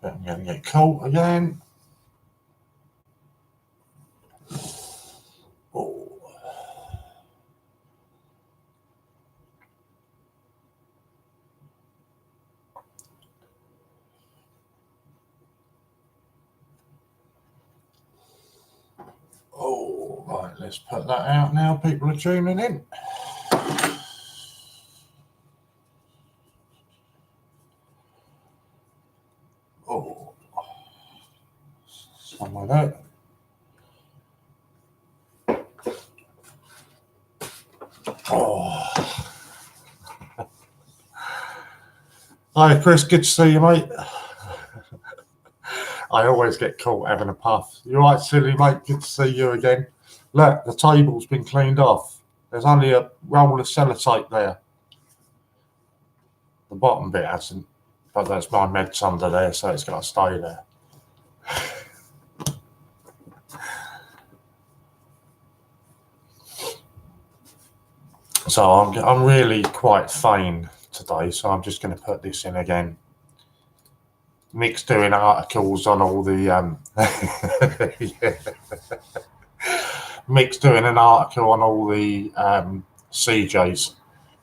But I'm going to get caught again. Oh. Oh, right, let's put that out now. People are tuning in. Oh, something like that. Oh. Hi, Chris. Good to see you, mate. I always get caught having a puff. You're right, silly, mate. Good to see you again. Look, the table's been cleaned off. There's only a roll of sellotape there. The bottom bit hasn't, but that's my meds under there, so it's got to stay there. So I'm really quite faint today, so I'm just going to put this in again. Nick's doing articles on all the yeah. Mick's doing an article on all the CJs,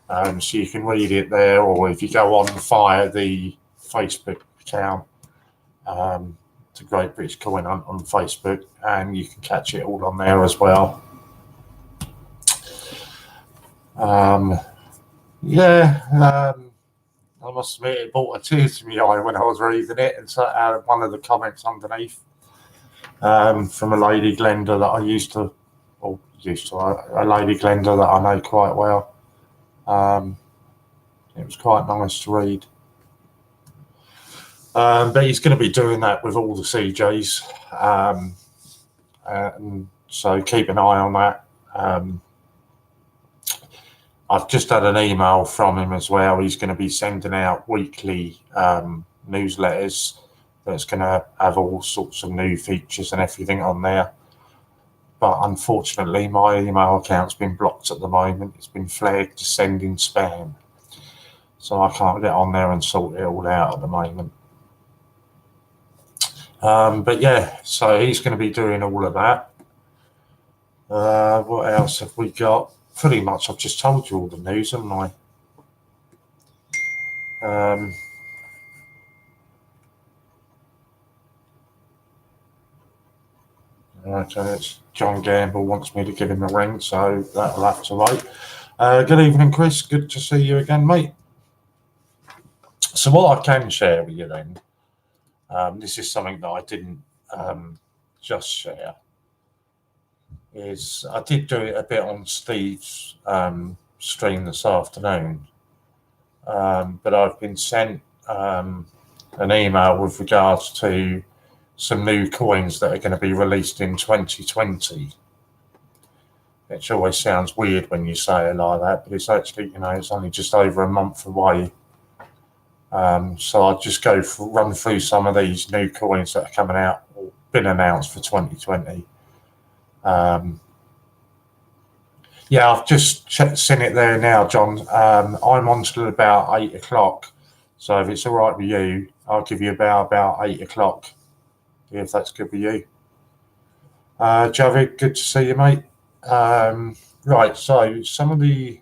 so you can read it there, or if you go on via the Facebook account, to Great British Coin Hunt on Facebook, and you can catch it all on there as well. I must admit, it brought a tear to my eye when I was reading it, and so one of the comments underneath from a lady Glenda that I used to a lady Glenda that I know quite well. It was quite nice to read. But he's going to be doing that with all the CJs, and so keep an eye on that. I've just had an email from him as well. He's going to be sending out weekly newsletters that's going to have all sorts of new features and everything on there. But unfortunately, my email account's been blocked at the moment. It's been flagged to sending spam. So I can't get on there and sort it all out at the moment. But yeah, so he's going to be doing all of that. What else have we got? Pretty much, I've just told you all the news, haven't I? Right, John Gamble wants me to give him a ring, so that'll have to wait. Good evening, Chris. Good to see you again, mate. So what I can share with you then, this is something that I didn't just share, is I did do it a bit on Steve's stream this afternoon, but I've been sent an email with regards to some new coins that are going to be released in 2020. Which always sounds weird when you say it like that, but it's actually, it's only just over a month away. So I'll just run through some of these new coins that are coming out or been announced for 2020. Yeah, I've just seen it there now, John. I'm on till about 8 o'clock. So if it's all right with you, I'll give you about 8 o'clock, if that's good with you. Javid, good to see you, mate. Right, so some of the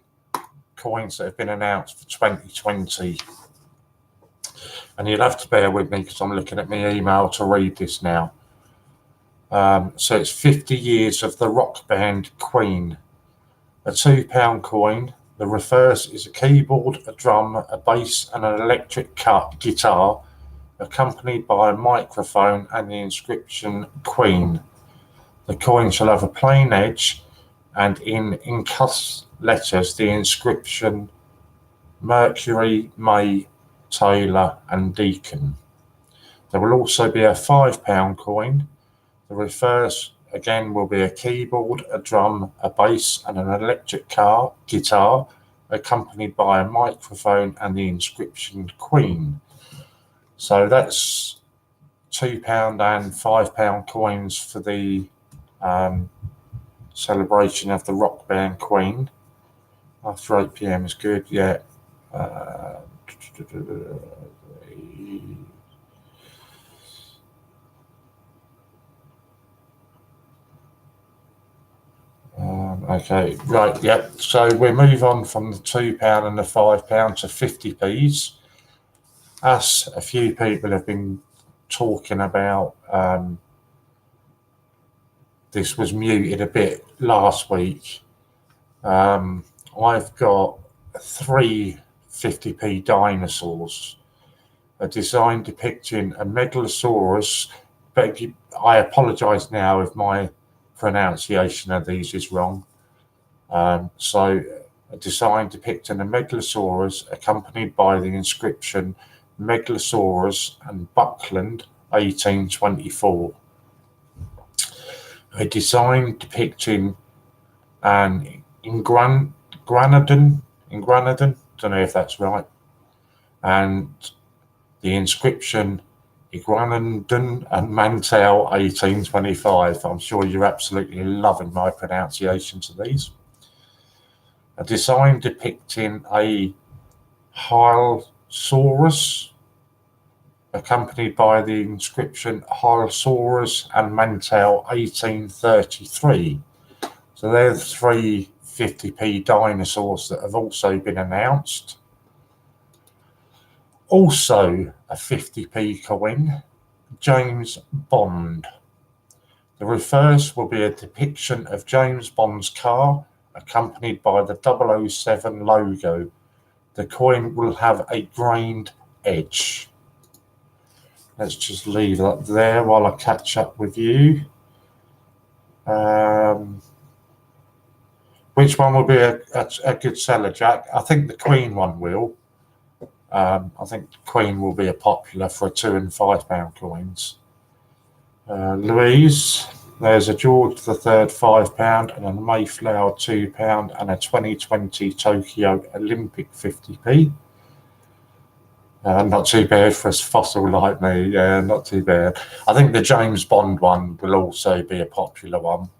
coins that have been announced for 2020, and you'll have to bear with me because I'm looking at my email to read this now. So it's 50 years of the rock band Queen, a £2 coin. The reverse is a keyboard, a drum, a bass, and an electric guitar, accompanied by a microphone and the inscription Queen. The coin shall have a plain edge, and in incussed letters the inscription Mercury, May, Taylor, and Deacon. There will also be a £5 coin. The reverse again will be a keyboard, a drum, a bass, and an electric guitar, accompanied by a microphone and the inscription Queen. So that's £2 and £5 coins for the celebration of the rock band Queen. After 8 PM is good, yeah. Okay, right, yep. So we move on from the £2 and the £5 to 50p's. As a few people have been talking about, this was muted a bit last week. I've got 3 50p dinosaurs, a design depicting a Megalosaurus, but I apologise now if my pronunciation of these is wrong. So a design depicting a Megalosaurus accompanied by the inscription Megalosaurus and Buckland 1824. A design depicting an Ingranadon, don't know if that's right, and the inscription Iguanodon and Mantel 1825. I'm sure you're absolutely loving my pronunciations of these. A design depicting a Hylosaurus, accompanied by the inscription Hylosaurus and Mantel 1833. So they're the 3 50p dinosaurs that have also been announced. Also a 50p coin, James Bond. The reverse will be a depiction of James Bond's car, accompanied by the 007 logo. The coin will have a grained edge. Let's just leave that there while I catch up with you. Which one will be a good seller, Jack? I think the Queen one will. I think Queen will be a popular for £2 and £5 coins. Louise, there's a George III £5 and a Mayflower £2 and a 2020 Tokyo Olympic 50p. Not too bad for a fossil like me. Yeah, not too bad. I think the James Bond one will also be a popular one.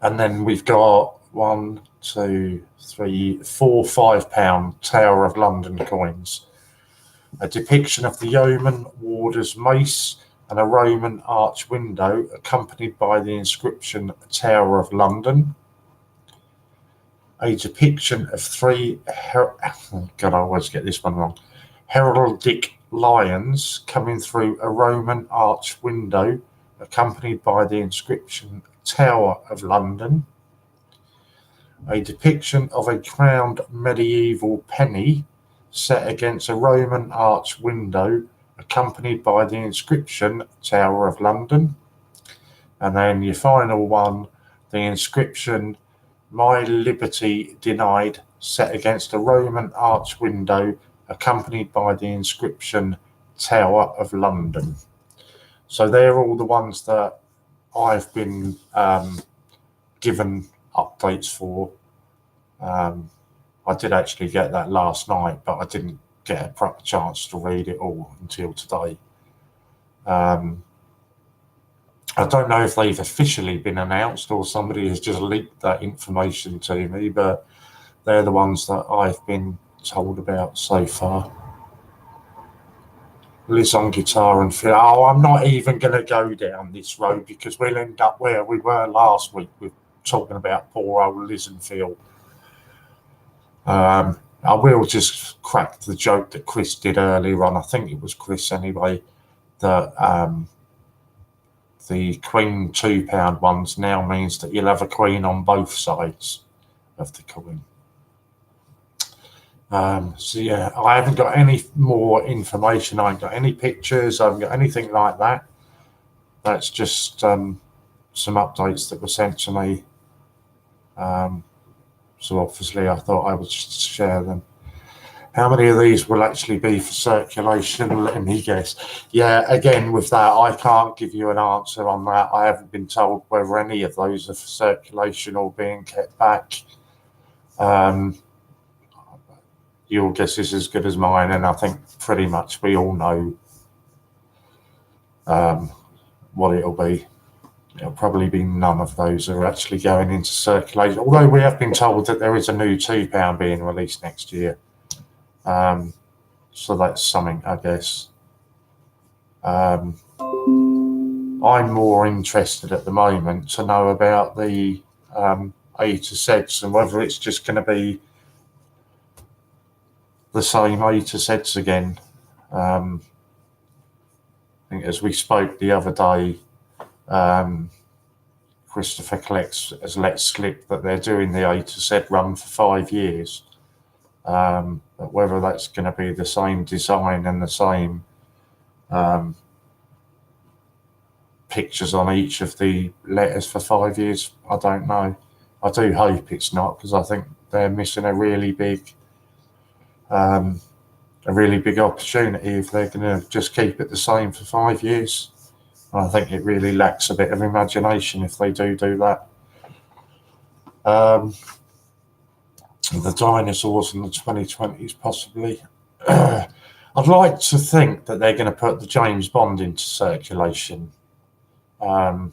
And then we've got 1, 2, 3, 4 £5 Tower of London coins. A depiction of the yeoman warder's mace and a Roman arch window, accompanied by the inscription Tower of London. A depiction of 3 God, I always get this one wrong. Heraldic lions coming through a Roman arch window, accompanied by the inscription Tower of London. A depiction of a crowned medieval penny set against a Roman arch window, accompanied by the inscription Tower of London. And then your final one, the inscription My Liberty Denied, set against a Roman arch window, accompanied by the inscription Tower of London. So they're all the ones that I've been given updates for. I did actually get that last night, but I didn't get a proper chance to read it all until today. I don't know if they've officially been announced or somebody has just leaked that information to me, but they're the ones that I've been told about so far. Liz on guitar and Phil. Oh, I'm not even going to go down this road because we'll end up where we were last week with talking about poor old Liz and Phil. I will just crack the joke that Chris did earlier on. I think it was Chris anyway, that the Queen £2 ones now means that you'll have a Queen on both sides of the coin. So yeah, I haven't got any more information. I haven't got any pictures. I haven't got anything like that. That's just some updates that were sent to me. So obviously I thought I would just share them. How many of these will actually be for circulation? Let me guess. Yeah, again, with that, I can't give you an answer on that. I haven't been told whether any of those are for circulation or being kept back. Your guess is as good as mine, and I think pretty much we all know what it'll be. It'll probably be none of those are actually going into circulation, although we have been told that there is a new £2 being released next year. So that's something, I guess. I'm more interested at the moment to know about the A to Zs, and whether it's just going to be the same A to Zs again. I think as we spoke the other day, Christopher Collects has let slip that they're doing the A to Z run for 5 years. But whether that's going to be the same design and the same pictures on each of the letters for 5 years, I don't know. I do hope it's not, because I think they're missing a really big opportunity if they're going to just keep it the same for 5 years. I think it really lacks a bit of imagination if they do that. The dinosaurs in the 2020s, possibly. I'd like to think that they're going to put the James Bond into circulation. But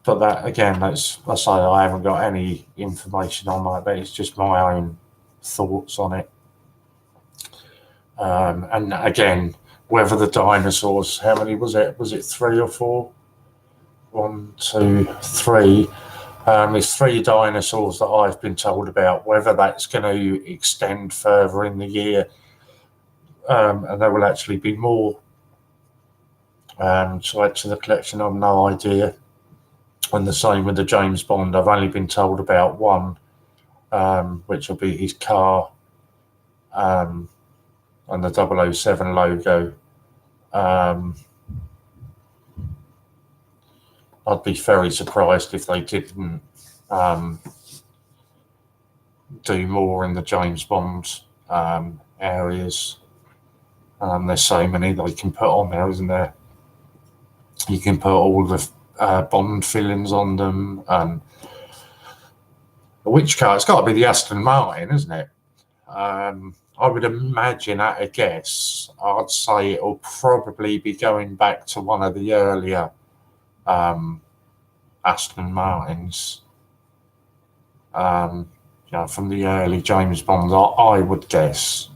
that, again, I say I haven't got any information on that, but it's just my own thoughts on it. And again, whether the dinosaurs, how many was it? Was it 3 or 4? 1, 2, 3. There's 3 dinosaurs that I've been told about. Whether that's going to extend further in the year, and there will actually be more to add to the collection, I've no idea. And the same with the James Bond. I've only been told about 1, which will be his car and the 007 logo. I'd be very surprised if they didn't do more in the James Bond areas. There's so many they can put on there, isn't there? You can put all the Bond fillings on them. Which car? It's got to be the Aston Martin, isn't it? I would imagine, at a guess, I'd say it'll probably be going back to one of the earlier Aston Martins, from the early James Bonds, I would guess.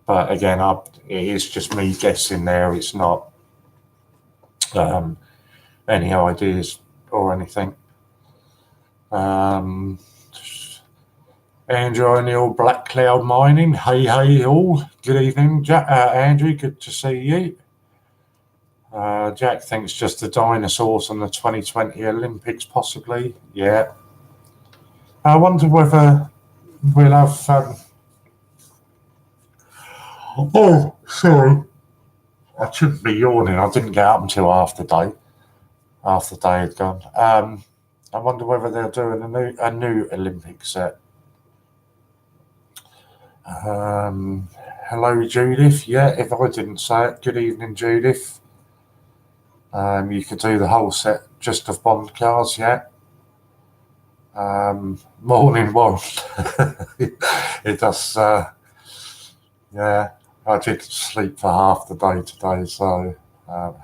But again, it is just me guessing there. It's not any ideas or anything. Andrew O'Neill, Black Cloud Mining. Hey all. Good evening, Andrew. Good to see you. Jack thinks just the dinosaurs on the 2020 Olympics, possibly. Yeah. I wonder whether we'll have. Oh, sorry. I shouldn't be yawning. I didn't get up until half the day. Half the day had gone. I wonder whether they're doing a new Olympic set. Hello, Judith. Yeah, if I didn't say it, good evening, Judith. You could do the whole set just of Bond cars, yeah. Morning, Warren. It does, yeah, I did sleep for half the day today, so,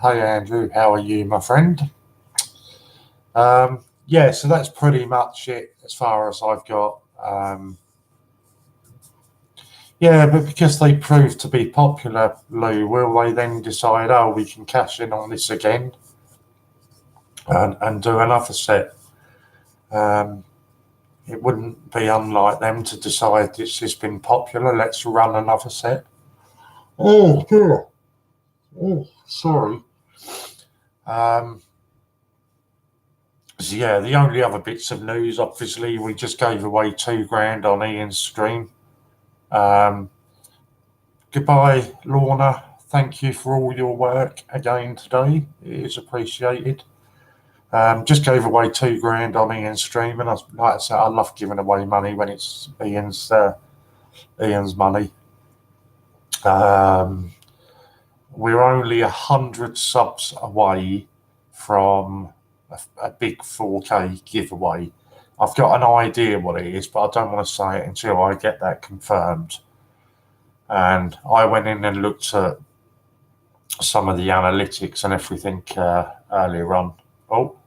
hey, Andrew, how are you, my friend? Yeah, so that's pretty much it as far as I've got. Yeah, but because they proved to be popular, Lou, will they then decide, oh, we can cash in on this again and do another set? It wouldn't be unlike them to decide this has been popular, let's run another set. Oh, dear. Oh, sorry. So yeah, the only other bits of news, obviously, we just gave away $2,000 on Ian's stream. Goodbye, Lorna. Thank you for all your work again today. It is appreciated. Just gave away $2,000 on Ian's stream, and like I said, I love giving away money when it's Ian's money. We're only 100 subs away from a big 4K giveaway. I've got an idea what it is, but I don't want to say it until I get that confirmed. And I went in and looked at some of the analytics and everything earlier on. Oh,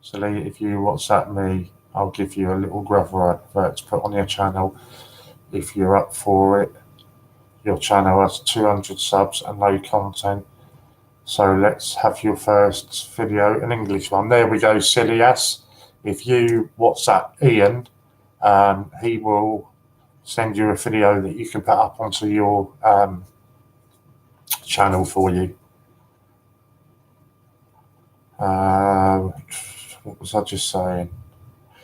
so if you WhatsApp me, I'll give you a little Grover advert to put on your channel if you're up for it. Your channel has 200 subs and no content. So let's have your first video, an English one. There we go, silly ass. If you WhatsApp Ian, he will send you a video that you can put up onto your channel for you. What was I just saying?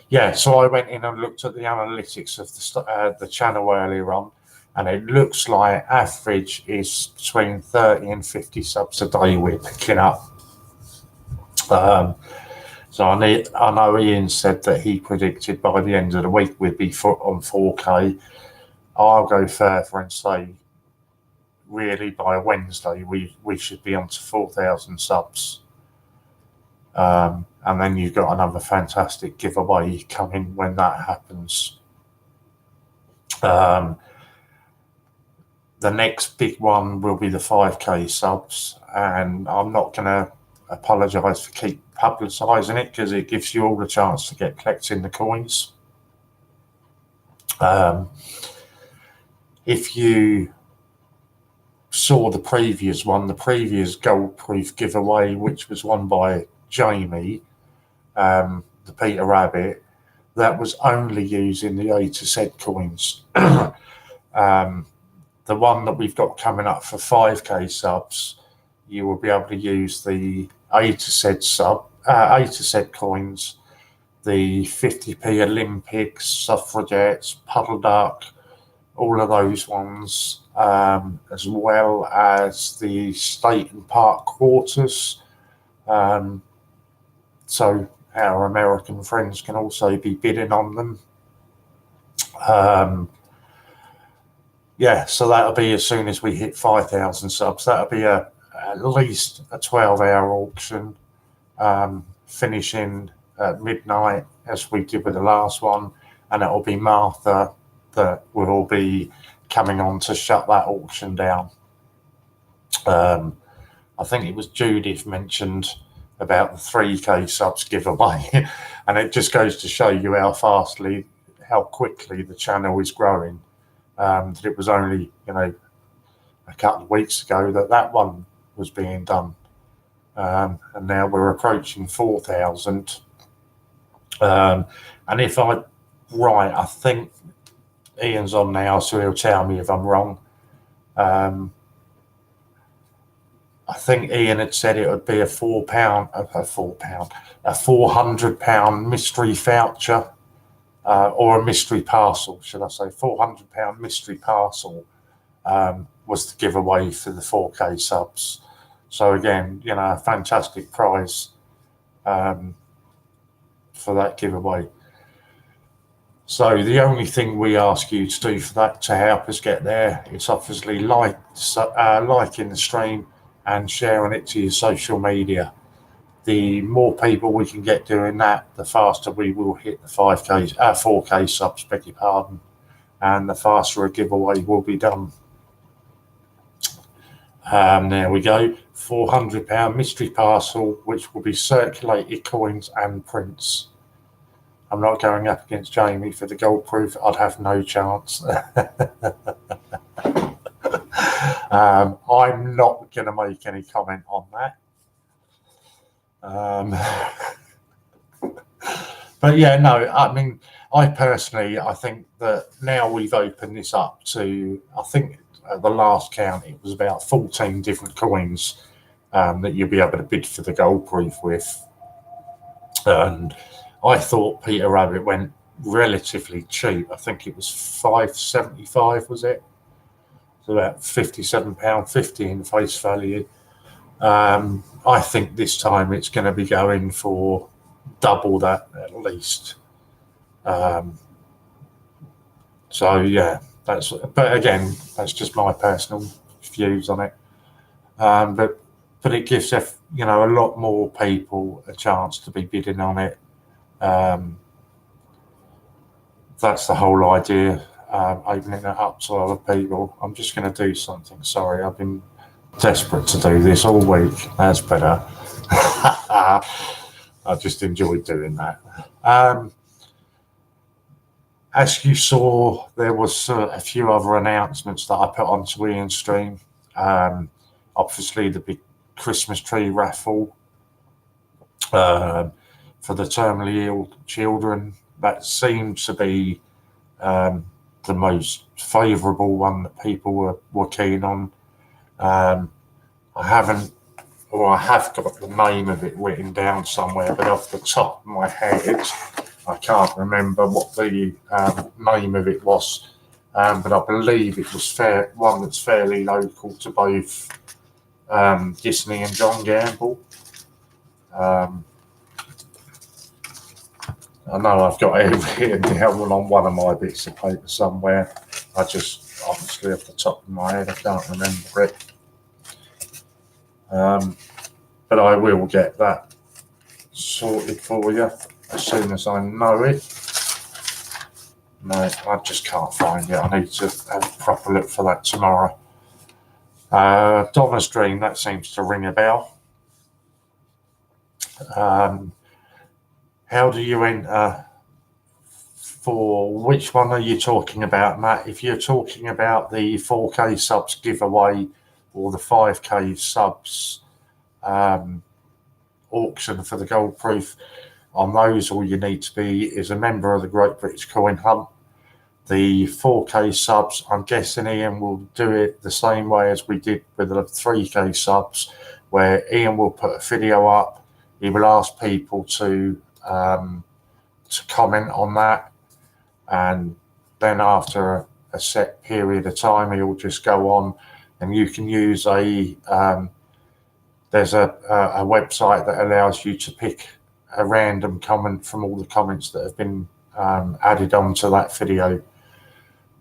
Yeah, so I went in and looked at the analytics of the channel earlier on, and it looks like average is between 30 and 50 subs a day we're picking up. So I know Ian said that he predicted by the end of the week we'd be on 4K. I'll go further and say really by Wednesday we should be on to 4,000 subs. And then you've got another fantastic giveaway coming when that happens. The next big one will be the 5K subs, and I'm not going to apologise for keep publicising it because it gives you all the chance to get collecting the coins. If you saw the previous one, the previous gold proof giveaway, which was won by Jamie, the Peter Rabbit, that was only using the A to Z coins. The one that we've got coming up for 5K subs, you will be able to use the A to Z coins, the 50p Olympics, suffragettes, puddle duck, all of those ones, as well as the state and park quarters. So our American friends can also be bidding on them. Yeah, so that'll be as soon as we hit 5,000 subs. That'll be at least a 12-hour auction, finishing at midnight as we did with the last one, and it'll be Martha that will be coming on to shut that auction down. I think it was Judith mentioned about the 3K subs giveaway, and it just goes to show you how quickly the channel is growing. That it was only, a couple of weeks ago that one was being done, and now we're approaching 4,000. And if I'm right, I think Ian's on now, so he'll tell me if I'm wrong. I think Ian had said it would be a £400 mystery voucher. Or a mystery parcel, should I say, £400 mystery parcel was the giveaway for the 4K subs. So again, a fantastic prize for that giveaway. So the only thing we ask you to do for that to help us get there is obviously liking the stream and sharing it to your social media. The more people we can get doing that, the faster we will hit the 4K subs, beg your pardon, and the faster a giveaway will be done. There we go, £400 mystery parcel, which will be circulated coins and prints. I'm not going up against Jamie for the gold proof. I'd have no chance. I'm not going to make any comment on that. But yeah, no, I mean, I think that now we've opened this up to, I think at the last count, it was about 14 different coins that you'll be able to bid for the gold proof with. And I thought Peter Rabbit went relatively cheap. I think it was £5.75, was it? So about £57.50 in face value. I think this time it's going to be going for double that at least. So yeah, but again, that's just my personal views on it. But it gives a lot more people a chance to be bidding on it. That's the whole idea. Opening it up to other people. I'm just going to do something. Sorry, I've been desperate to do this all week. That's better. I just enjoyed doing that. As you saw, there was a few other announcements that I put onto Ian's stream. Obviously, the big Christmas tree raffle for the terminally ill children. That seems to be the most favourable one that people were keen on. I have got the name of it written down somewhere, but off the top of my head, I can't remember what the name of it was. But I believe it was one that's fairly local to both Disney and John Gamble. I know I've got it written down on one of my bits of paper somewhere. I just, honestly, off the top of my head, I can't remember it. But I will get that sorted for you as soon as I know it. No, I just can't find it. I need to have a proper look for that tomorrow. Donna's Dream, that seems to ring a bell. How do you enter for which one are you talking about, Matt? If you're talking about the 4K subs giveaway or the 5K subs auction for the gold proof, on those all you need to be is a member of the Great British Coin Hunt. The 4K subs, I'm guessing Ian will do it the same way as we did with the 3K subs, where Ian will put a video up. He will ask people to comment on that, and then after a set period of time, he'll just go on, and you can use there's a website that allows you to pick a random comment from all the comments that have been added onto that video.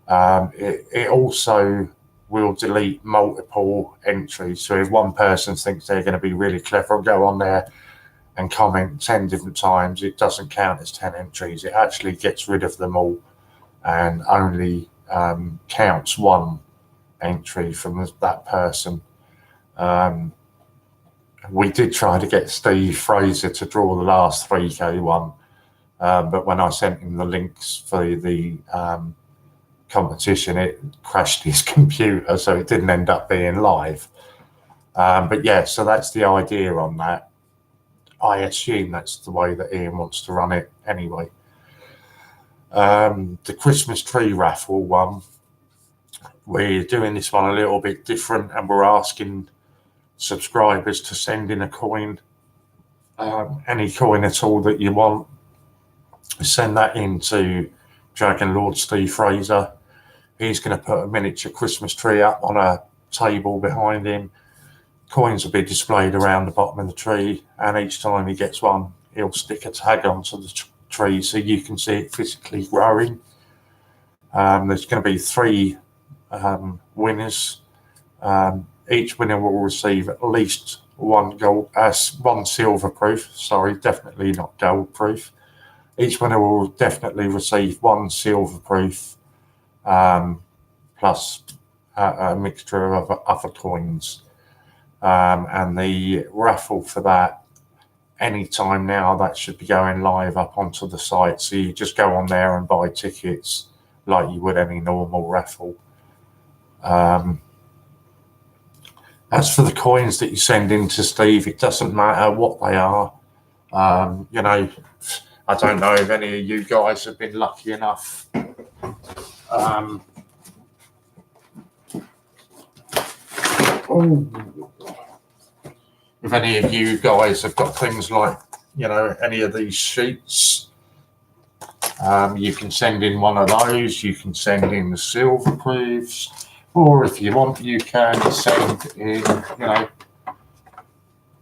It also will delete multiple entries. So if one person thinks they're going to be really clever and go on there and comment 10 different times, it doesn't count as 10 entries. It actually gets rid of them all and only counts one entry from that person. We did try to get Steve Fraser to draw the last 3K one, but when I sent him the links for the competition, it crashed his computer, so it didn't end up being live. But yeah, so that's the idea on that. I assume that's the way that Ian wants to run it anyway. The Christmas tree raffle one, we're doing this one a little bit different, and we're asking subscribers to send in a coin, any coin at all that you want. Send that into Dragon Lord Steve Fraser. He's going to put a miniature Christmas tree up on a table behind him. Coins will be displayed around the bottom of the tree, and each time he gets one, he'll stick a tag onto the tree so you can see it physically growing. There's going to be 3 winners. Each winner will receive at least one silver proof. Sorry, definitely not gold proof. Each winner will definitely receive 1 silver proof, plus a mixture of other coins. And the raffle for that, anytime now, that should be going live up onto the site. So you just go on there and buy tickets like you would any normal raffle. As for the coins that you send in to Steve, it doesn't matter what they are. You know, I don't know if any of you guys have been lucky enough if any of you guys have got things like, you know, any of these sheets, you can send in one of those. You can send in the silver proofs, or if you want, you can send in, you know,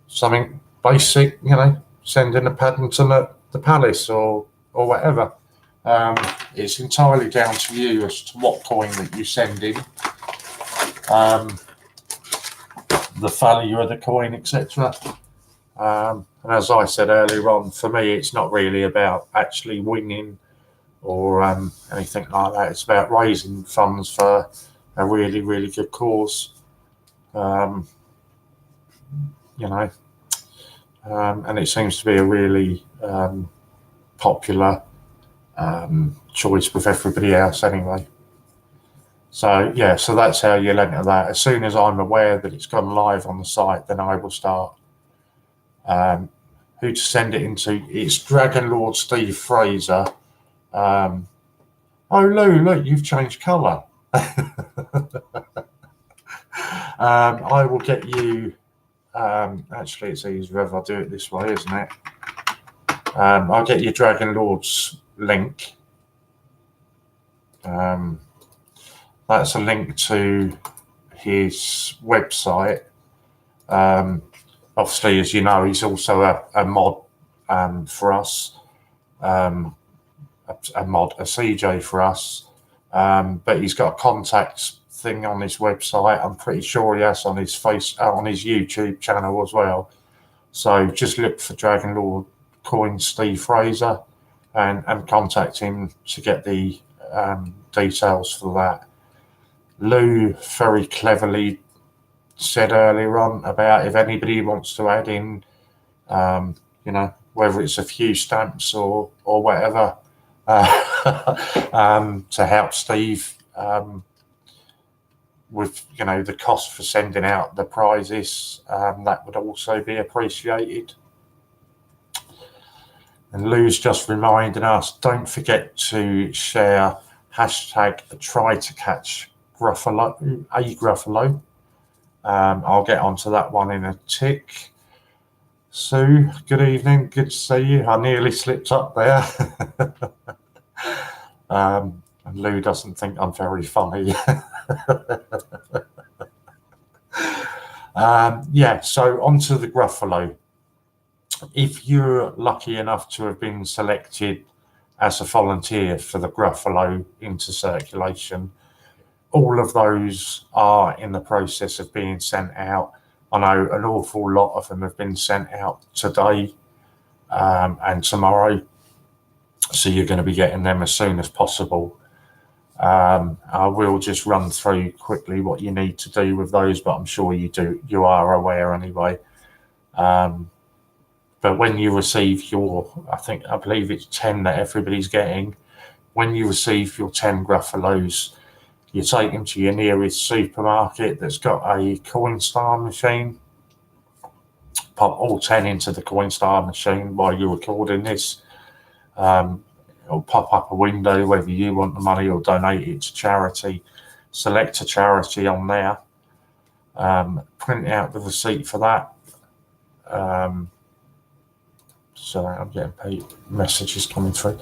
something basic, you know, send in a Paddington at the Palace or whatever. It's entirely down to you as to what coin that you send in, the value of the coin, etc. And as I said earlier on, for me, it's not really about actually winning or anything like that. It's about raising funds for a really, really good cause. You know, and it seems to be a really popular choice with everybody else anyway. So yeah, so that's how you'll enter that. As soon as I'm aware that it's gone live on the site, then I will start. Who to send it into? It's Dragon Lord Steve Fraser. Oh Lou, look, you've changed colour. I will get you. Actually, it's easier if I do it this way, isn't it? I'll get you Dragon Lord's link. That's a link to his website. Obviously, as you know, he's also a mod for us, a CJ for us. But he's got a contacts thing on his website. I'm pretty sure he has on his on his YouTube channel as well. So just look for Dragon Lord Coin Steve Fraser and contact him to get the details for that. Lou very cleverly said earlier on about if anybody wants to add in, you know, whether it's a few stamps or whatever, to help Steve with, you know, the cost for sending out the prizes, that would also be appreciated. And Lou's just reminding us, don't forget to share hashtag try to catch Gruffalo, a Gruffalo. I'll get onto that one in a tick. Sue, good evening, good to see you. I nearly slipped up there. And Lou doesn't think I'm very funny. Yeah, so onto the Gruffalo. If you're lucky enough to have been selected as a volunteer for the Gruffalo into circulation, all of those are in the process of being sent out. I know an awful lot of them have been sent out today and tomorrow, so you're going to be getting them as soon as possible. I will just run through quickly what you need to do with those, but I'm sure you are aware anyway. But when you receive your, I believe it's 10 that everybody's getting. When you receive your 10 Gruffalos, you take them to your nearest supermarket that's got a Coinstar machine. Pop all 10 into the Coinstar machine while you're recording this. It'll pop up a window whether you want the money or donate it to charity. Select a charity on there. Print out the receipt for that. So I'm getting messages coming through.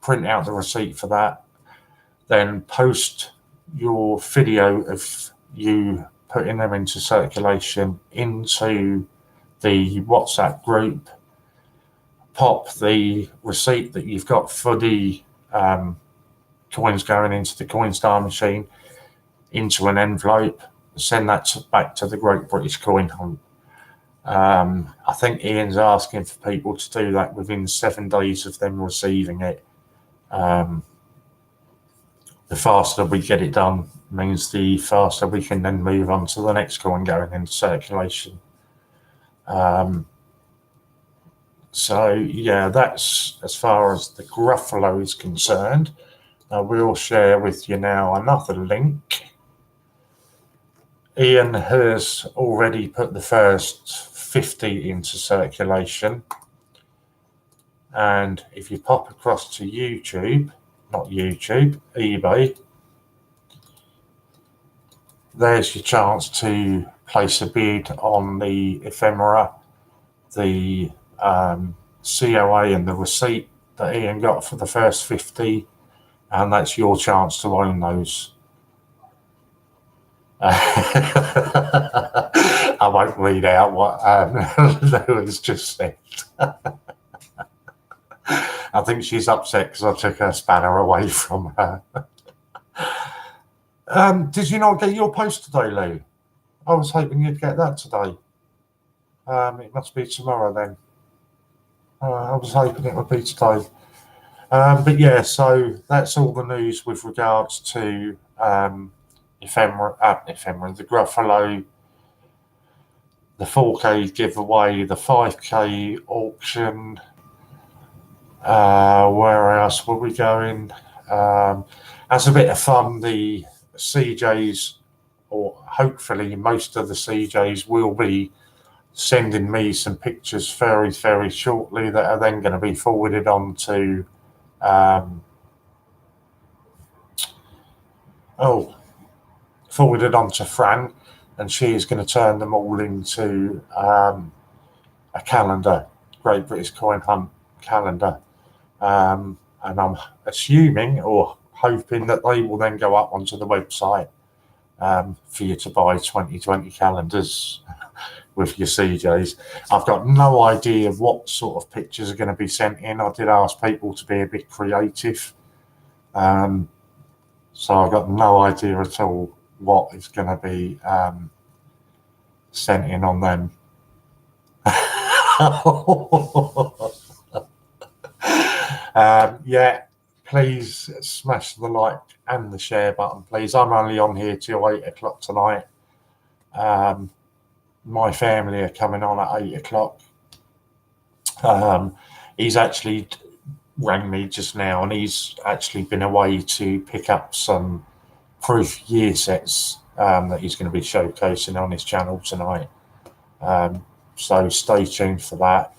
Print out the receipt for that. Then post your video of you putting them into circulation into the WhatsApp group. Pop the receipt that you've got for the coins going into the Coinstar machine into an envelope. Send that back to the Great British Coin Hunt. I think Ian's asking for people to do that within 7 days of them receiving it. The faster we get it done means the faster we can then move on to the next coin going into circulation. So yeah, that's as far as the Gruffalo is concerned. I will share with you now another link. Ian has already put the first 50 into circulation. And if you pop across to YouTube, not YouTube, eBay, there's your chance to place a bid on the ephemera, the COA and the receipt that Ian got for the first 50, and that's your chance to own those. I won't read out what Louis just said. I think she's upset because I took her spanner away from her. Did you not get your post today, Lou? I was hoping you'd get that today. It must be tomorrow then. I was hoping it would be today. But yeah, so that's all the news with regards to ephemera, the Gruffalo, the 4K giveaway, the 5K auction. Where else were we going? And as a bit of fun, the CJs, or hopefully most of the CJs, will be sending me some pictures very, very shortly that are then going to be forwarded on to Fran, and she is going to turn them all into a calendar, Great British Coin Hunt calendar. And I'm assuming or hoping that they will then go up onto the website for you to buy 2020 calendars with your CJs. I've got no idea what sort of pictures are going to be sent in. I did ask people to be a bit creative. So I've got no idea at all what is going to be sent in on them. Yeah, please smash the like and the share button, please. I'm only on here till 8 o'clock tonight. My family are coming on at 8 o'clock. He's actually rang me just now, and he's actually been away to pick up some proof year sets that he's going to be showcasing on his channel tonight. So stay tuned for that.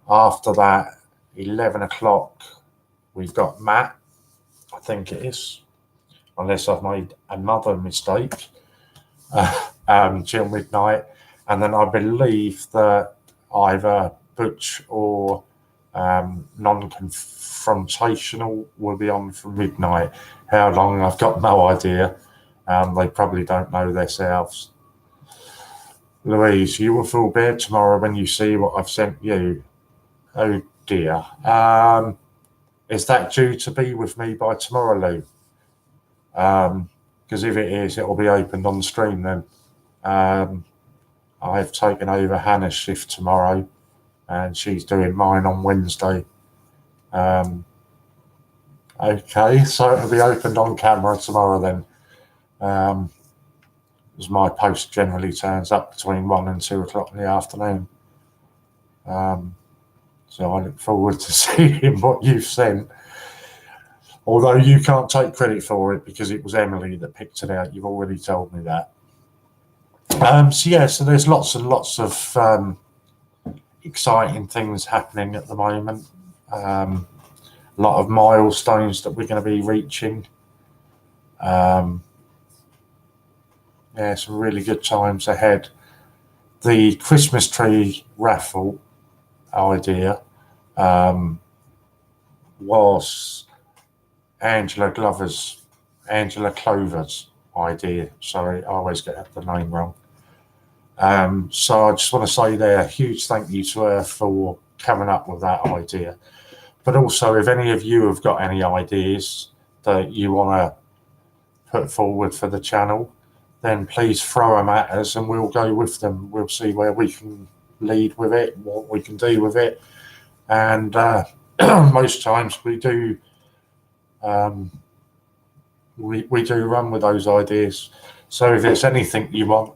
After that, 11 o'clock, we've got Matt, I think it is, unless I've made another mistake, till midnight. And then I believe that either Butch or non-confrontational will be on from midnight. How long, I've got no idea. They probably don't know themselves. Louise, you will feel bad tomorrow when you see what I've sent you. Oh dear. Is that due to be with me by tomorrow, Lou? Because if it is, it will be opened on the stream then. I've taken over Hannah's shift tomorrow, and she's doing mine on Wednesday. Okay, so it'll be opened on camera tomorrow then. As my post generally turns up between 1 and 2 o'clock in the afternoon. So I look forward to seeing what you've sent. Although you can't take credit for it because it was Emily that picked it out. You've already told me that. So there's lots and lots of exciting things happening at the moment. A lot of milestones that we're going to be reaching. Some really good times ahead. The Christmas tree raffle idea was Angela Clover's idea. Sorry, I always get the name wrong. So I just want to say there, a huge thank you to her for coming up with that idea. But also, if any of you have got any ideas that you want to put forward for the channel, then please throw them at us and we'll go with them. We'll see where we can lead with it, what we can do with it. And most times we do we do run with those ideas. So if there's anything you want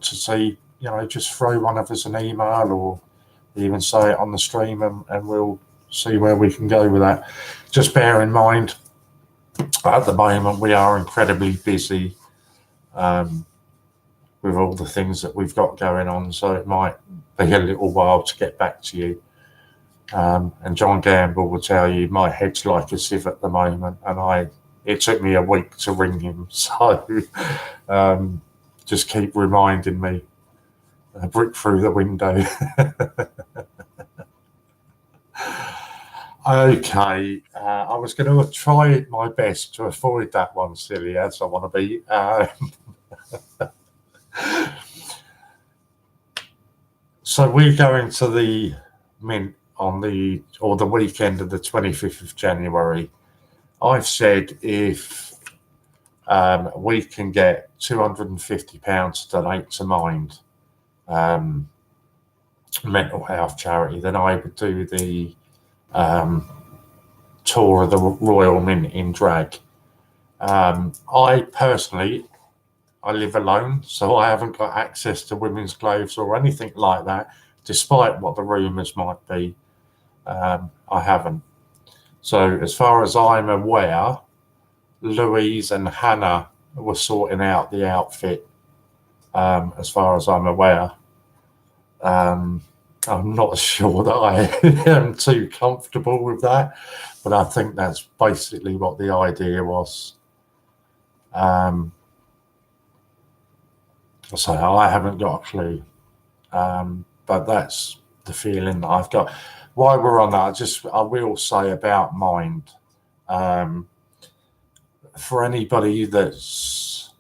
to see, just throw one of us an email or even say it on the stream, and we'll see where we can go with that. Just bear in mind, at the moment we are incredibly busy with all the things that we've got going on, so it might be a little while to get back to you. And John Gamble will tell you my head's like a sieve at the moment, and it took me a week to ring him, so just keep reminding me. A brick through the window. Okay, I was going to try my best to avoid that one, silly as I want to be. So we're going to the Mint on the weekend of the 25th of January. I've said if we can get £250 to donate to Mind, mental health charity, then I would do the tour of the Royal Mint in drag. I personally, I live alone, so I haven't got access to women's clothes or anything like that, despite what the rumours might be. I haven't. So as far as I'm aware, Louise and Hannah were sorting out the outfit, as far as I'm aware. I'm not sure that I am too comfortable with that, but I think that's basically what the idea was. So I haven't got a clue, but that's the feeling that I've got. While we're on that, I will say about Mind. For anybody that's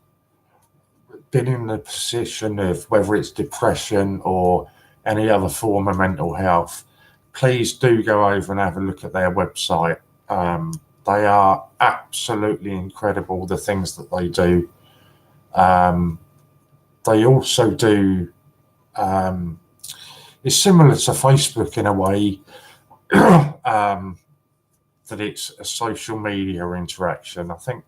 been in the position of whether it's depression or any other form of mental health, please do go over and have a look at their website. They are absolutely incredible, the things that they do. They also do, it's similar to Facebook in a way, that it's a social media interaction. I think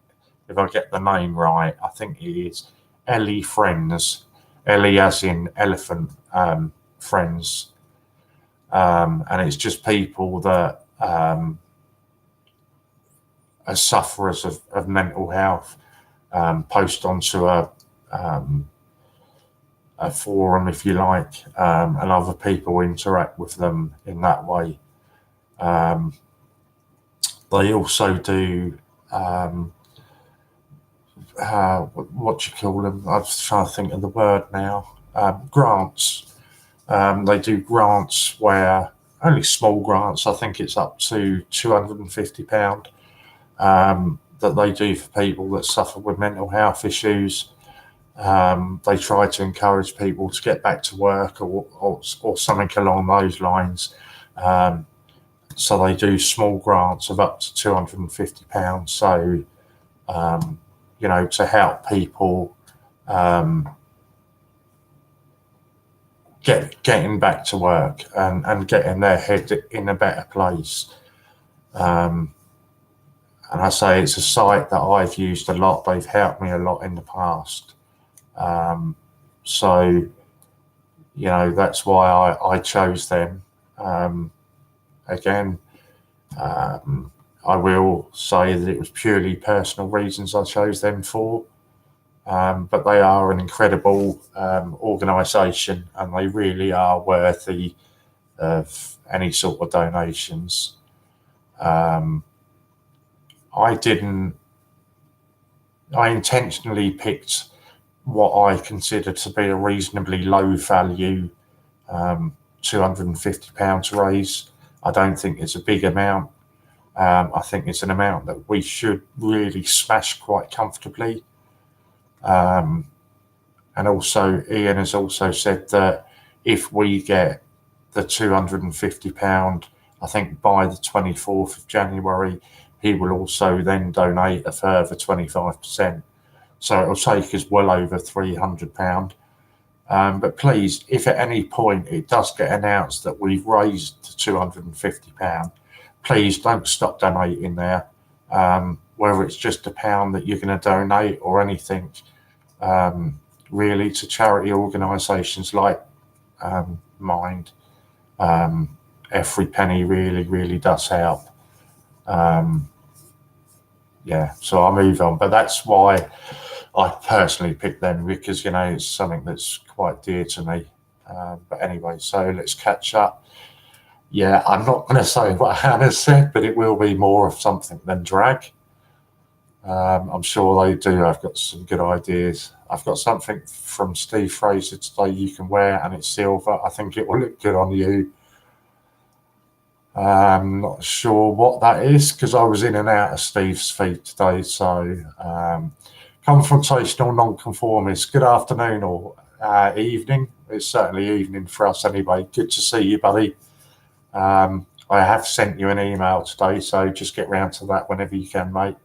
if I get the name right, I think it is Ellie Friends, Ellie as in elephant, friends. And it's just people that are sufferers of mental health, post onto a forum, if you like, and other people interact with them in that way. They also do, what do you call them? I'm trying to think of the word now. Grants. They do grants where, only small grants, I think it's up to £250, that they do for people that suffer with mental health issues. They try to encourage people to get back to work or something along those lines. So they do small grants of up to £250. So, to help people getting back to work and getting their head in a better place. And I say it's a site that I've used a lot. They've helped me a lot in the past. So, that's why I chose them. Again, I will say that it was purely personal reasons I chose them for. But they are an incredible organisation, and they really are worthy of any sort of donations. I intentionally picked what I consider to be a reasonably low value, £250 to raise. I don't think it's a big amount. I think it's an amount that we should really smash quite comfortably. And also, Ian has also said that if we get the £250, I think by the 24th of January, he will also then donate a further 25%. So it'll take us well over £300. But please, if at any point it does get announced that we've raised £250, please don't stop donating there. Whether it's just £1 that you're going to donate or anything, really, to charity organisations like Mind, every penny really, really does help. So I'll move on. But that's why I personally picked them, because, it's something that's quite dear to me. But anyway, so let's catch up. Yeah, I'm not going to say what Hannah said, but it will be more of something than drag. I'm sure they do. I've got some good ideas. I've got something from Steve Fraser today you can wear, and it's silver. I think it will look good on you. I'm not sure what that is, because I was in and out of Steve's feed today. So, confrontational nonconformist. Good afternoon or evening. It's certainly evening for us anyway. Good to see you, buddy. I have sent you an email today, so just get round to that whenever you can, mate.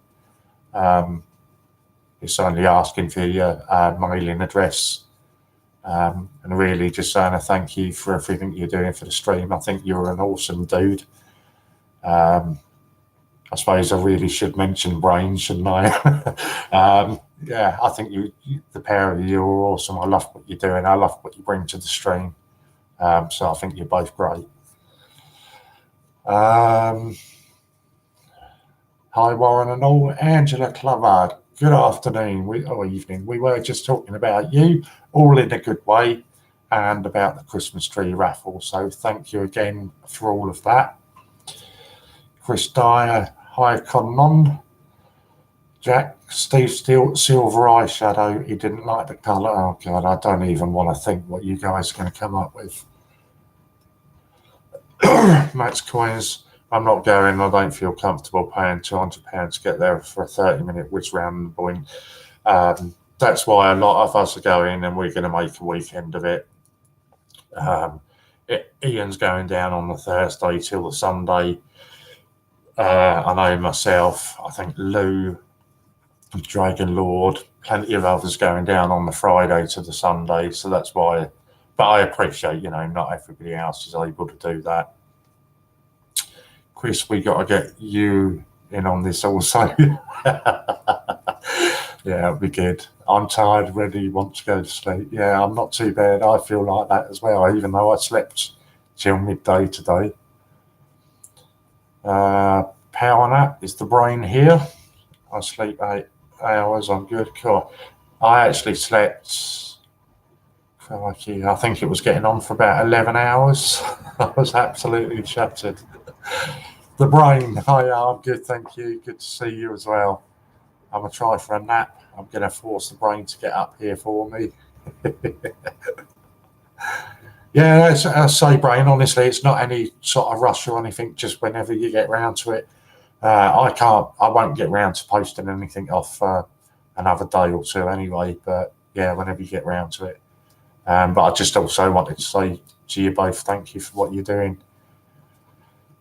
It's only asking for your mailing address, and really just saying a thank you for everything you're doing for the stream. I think you're an awesome dude. I suppose I really should mention Brain, shouldn't I? I think the pair of you are awesome. I love what you're doing. I love what you bring to the stream. So I think you're both great. Hi Hi, Warren and all. Angela Clover, good afternoon or evening. We were just talking about you, all in a good way, and about the Christmas tree raffle. So thank you again for all of that. Chris Dyer, hi, Connon. Jack, Steve Steele, silver eyeshadow. He didn't like the colour. Oh, God, I don't even want to think what you guys are going to come up with. Max Coins, I'm not going. I don't feel comfortable paying £200 to get there for a 30-minute whiz round the point. That's why a lot of us are going, and we're going to make a weekend of it. Ian's going down on the Thursday till the Sunday. I know myself, I think Lou, Dragon Lord, plenty of others going down on the Friday to the Sunday. So that's why, but I appreciate, not everybody else is able to do that. Chris, we got to get you in on this also. Yeah, it'll be good. I'm tired, ready, want to go to sleep. Yeah, I'm not too bad. I feel like that as well, even though I slept till midday today. Power nap, is the brain here? I sleep 8 hours. I'm good. Cool. I actually slept, I think it was getting on for about 11 hours. I was absolutely shattered. The brain, hi, I'm good, thank you. Good to see you as well. I'm going to try for a nap. I'm going to force the brain to get up here for me. Yeah, I say, brain, honestly, it's not any sort of rush or anything, just whenever you get round to it. I won't get round to posting anything off another day or two anyway, but yeah, whenever you get round to it. But I just also wanted to say to you both, thank you for what you're doing.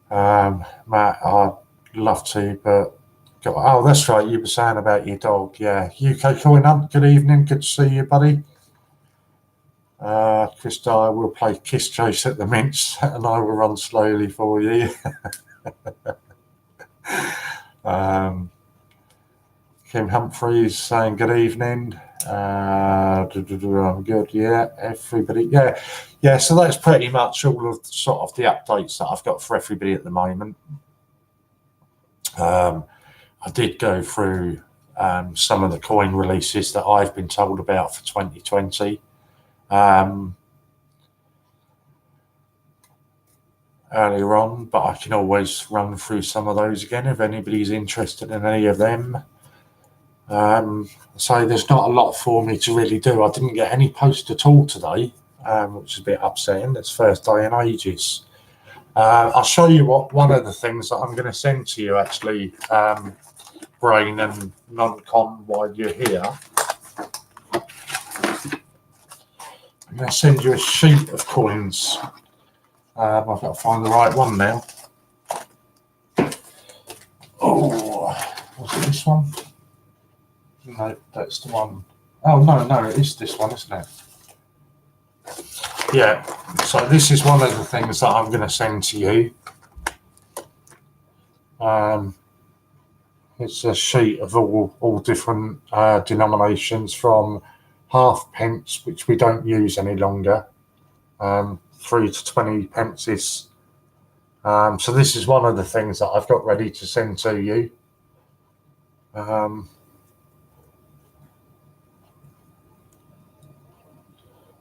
Matt, I'd love to, but oh, that's right, you were saying about your dog. Yeah, UK Coin Hunt, good evening, good to see you, buddy. Chris Dyer will play Kiss Chase at the Mints, and I will run slowly for you. Kim Humphreys saying good evening. I'm good, yeah, everybody, yeah. So that's pretty much all of sort of the updates that I've got for everybody at the moment. I did go through some of the coin releases that I've been told about for 2020. Earlier on, but I can always run through some of those again if anybody's interested in any of them. So there's not a lot for me to really do. I didn't get any post at all today, which is a bit upsetting. It's first day in ages. I'll show you what one of the things that I'm going to send to you actually, Brain and non-con, while you're here. I'm going to send you a sheet of coins. I've got to find the right one now. Oh, was it this one? No, that's the one. Oh, no, it is this one, isn't it? Yeah, so this is one of the things that I'm going to send to you. It's a sheet of all different denominations, from halfpence, which we don't use any longer, 3 to 20 pences. So this is one of the things that I've got ready to send to you.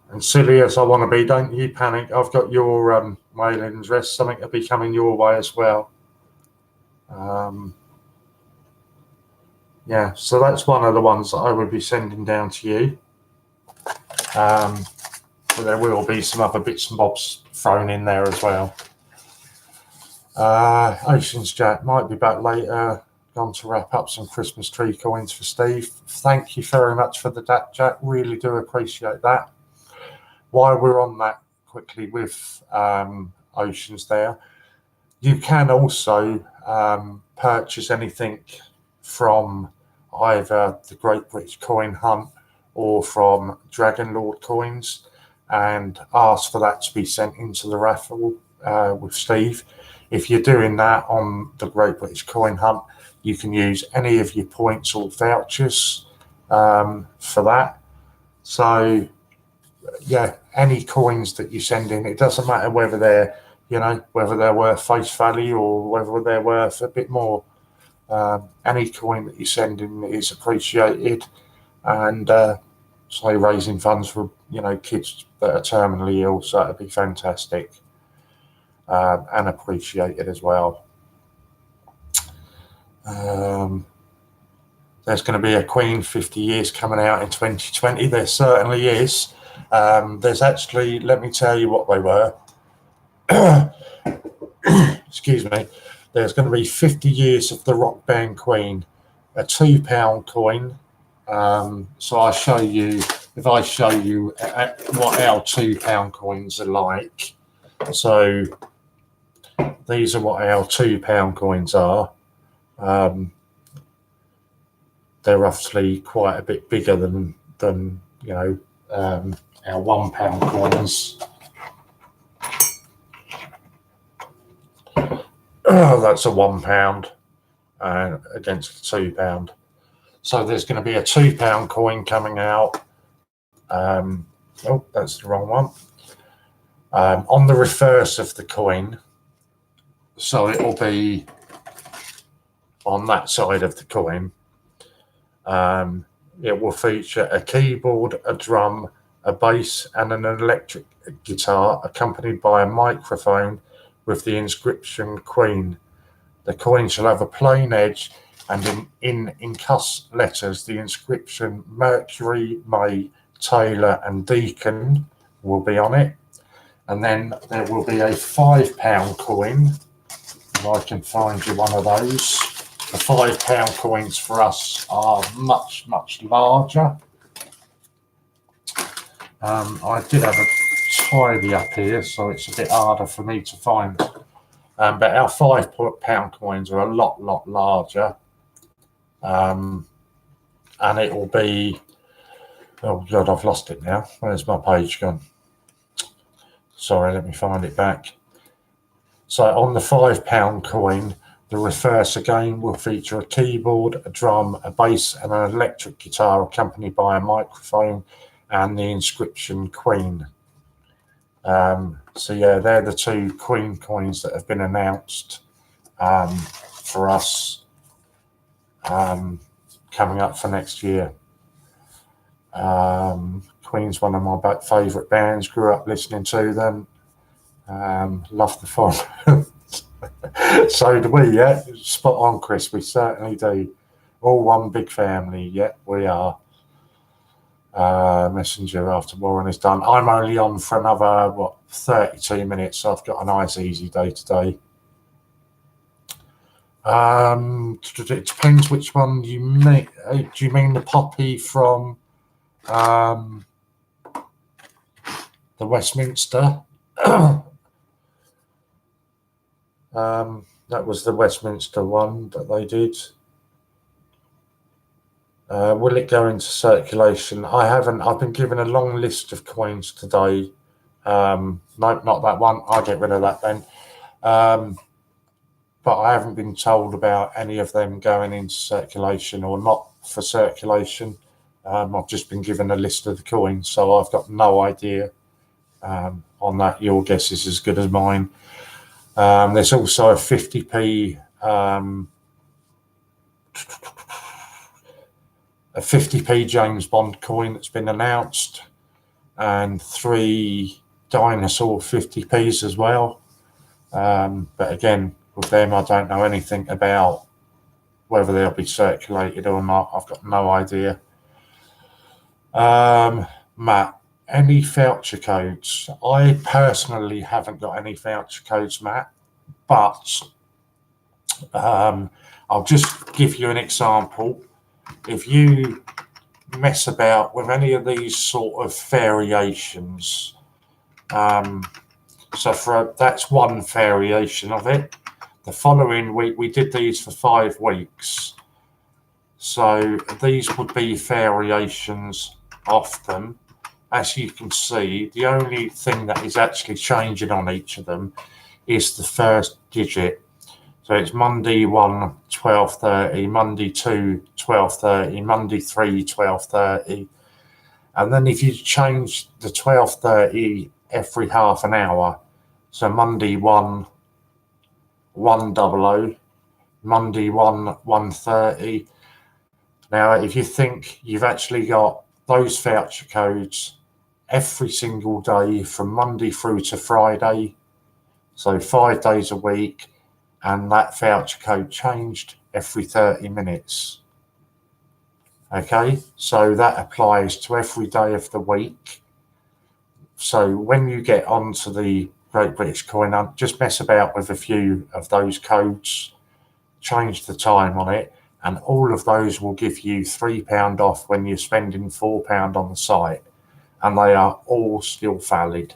And silly as I want to be, don't you panic. I've got your mailing address, something to be coming your way as well. Yeah, so that's one of the ones that I would be sending down to you. But there will be some other bits and bobs thrown in there as well. Oceans Jack might be back later. Gone to wrap up some Christmas tree coins for Steve. Thank you very much for the dat, Jack. Really do appreciate that. While we're on that quickly with Oceans there, you can also purchase anything from either the Great British Coin Hunt or from Dragon Lord Coins and ask for that to be sent into the raffle with Steve. If you're doing that on the Great British Coin Hunt, you can use any of your points or vouchers for that. So yeah, any coins that you send in, it doesn't matter whether they're, whether they're worth face value or whether they're worth a bit more. Any coin that you send in is appreciated, and so raising funds for kids that are terminally ill, so that'd be fantastic, and appreciated as well. There's going to be a Queen 50 years coming out in 2020. There certainly is. There's actually, let me tell you what they were. Excuse me. There's going to be 50 years of the rock band Queen, a £2 coin. So I'll show you, if I show you what our £2 coins are like. So these are what our £2 coins are. They're roughly quite a bit bigger than our £1 coins. That's a £1 against a £2. So there's going to be a £2 coin coming out. Oh, that's the wrong one. On the reverse of the coin, so it will be on that side of the coin. It will feature a keyboard, a drum, a bass, and an electric guitar, accompanied by a microphone with the inscription Queen. The coin shall have a plain edge, and in encussed letters, the inscription Mercury, May, Taylor, and Deacon will be on it. And then there will be a £5 coin, if I can find you one of those. The £5 coins for us are much, much larger. I did have a tidy up here, so it's a bit harder for me to find. But our £5 coins are a lot larger. And it will be, oh God, I've lost it now. Where's my page gone? Sorry, let me find it back. So on the £5 coin, the reverse again will feature a keyboard, a drum, a bass, and an electric guitar, accompanied by a microphone and the inscription Queen. So yeah, they're the two Queen coins that have been announced for us coming up for next year. Queen's one of my favourite bands. Grew up listening to them. Love the forum. So do we, yeah. Spot on, Chris. We certainly do. All one big family. Yeah, we are. Messenger after Warren is done. I'm only on for another 32 minutes. So I've got a nice easy day today. It depends which one you mean. Do you mean the poppy from the Westminster? That was the Westminster one that they did. Will it go into circulation? I haven't. I've been given a long list of coins today. No, not that one. I'll get rid of that then. But I haven't been told about any of them going into circulation or not for circulation. I've just been given a list of the coins, so I've got no idea on that. Your guess is as good as mine. There's also a 50p James Bond coin that's been announced, and 3 dinosaur 50p's as well. But again, with them, I don't know anything about whether they'll be circulated or not. I've got no idea. Matt, any voucher codes? I personally haven't got any voucher codes, Matt, but I'll just give you an example. If you mess about with any of these sort of variations, so that's one variation of it. The following week, we did these for 5 weeks. So these would be variations of them. As you can see, the only thing that is actually changing on each of them is the first digit. So it's Monday 1, 12:30, Monday 2, 12:30, Monday 3, 12:30. And then if you change the 12:30 every half an hour, so Monday 1, 1:00, Monday 1:30. Now, if you think you've actually got those voucher codes every single day from Monday through to Friday, so 5 days a week, and that voucher code changed every 30 minutes. Okay, so that applies to every day of the week. So when you get onto the Great British Coin Hunt, just mess about with a few of those codes, change the time on it, and all of those will give you £3 off when you're spending £4 on the site, and they are all still valid.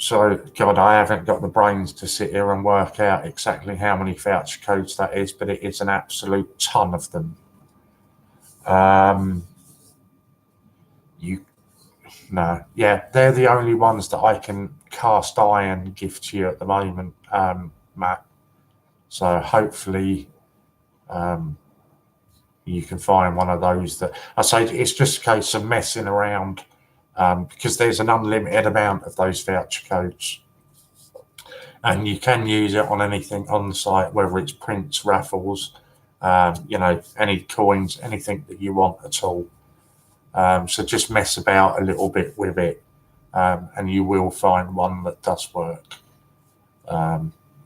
So, God, I haven't got the brains to sit here and work out exactly how many voucher codes that is, but it is an absolute ton of them. They're the only ones that I can cast iron gift to you at the moment, Matt. So hopefully you can find one of those. That I say it's just a case of messing around, because there's an unlimited amount of those voucher codes, and you can use it on anything on the site, whether it's prints, raffles, any coins, anything that you want at all. So just mess about a little bit with it, and you will find one that does work.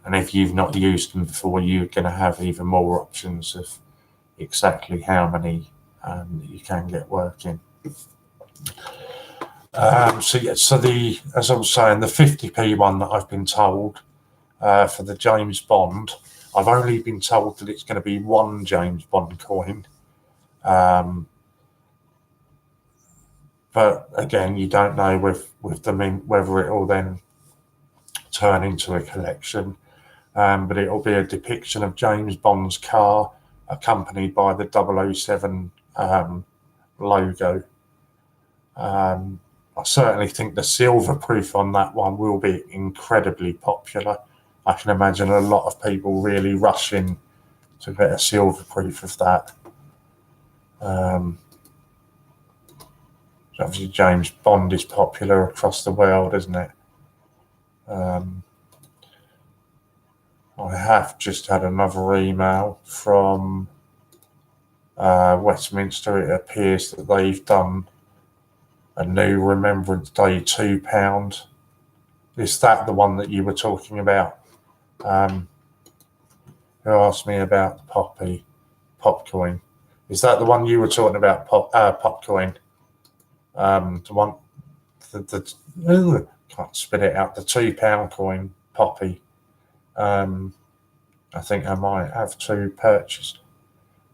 And if you've not used them before, you're going to have even more options of exactly how many that you can get working. As I was saying, the 50p one that I've been told for the James Bond, I've only been told that it's going to be one James Bond coin. But again, you don't know with them whether it will then turn into a collection. But it'll be a depiction of James Bond's car accompanied by the 007 logo. I certainly think the silver proof on that one will be incredibly popular. I can imagine a lot of people really rushing to get a silver proof of that. Obviously, James Bond is popular across the world, isn't it? I have just had another email from Westminster. It appears that they've done a new Remembrance Day £2. Is that the one that you were talking about? Who asked me about the Popcoin? Is that the one you were talking about, Popcoin? The one, can't spit it out, the £2 coin, Poppy. I think I might have two purchased.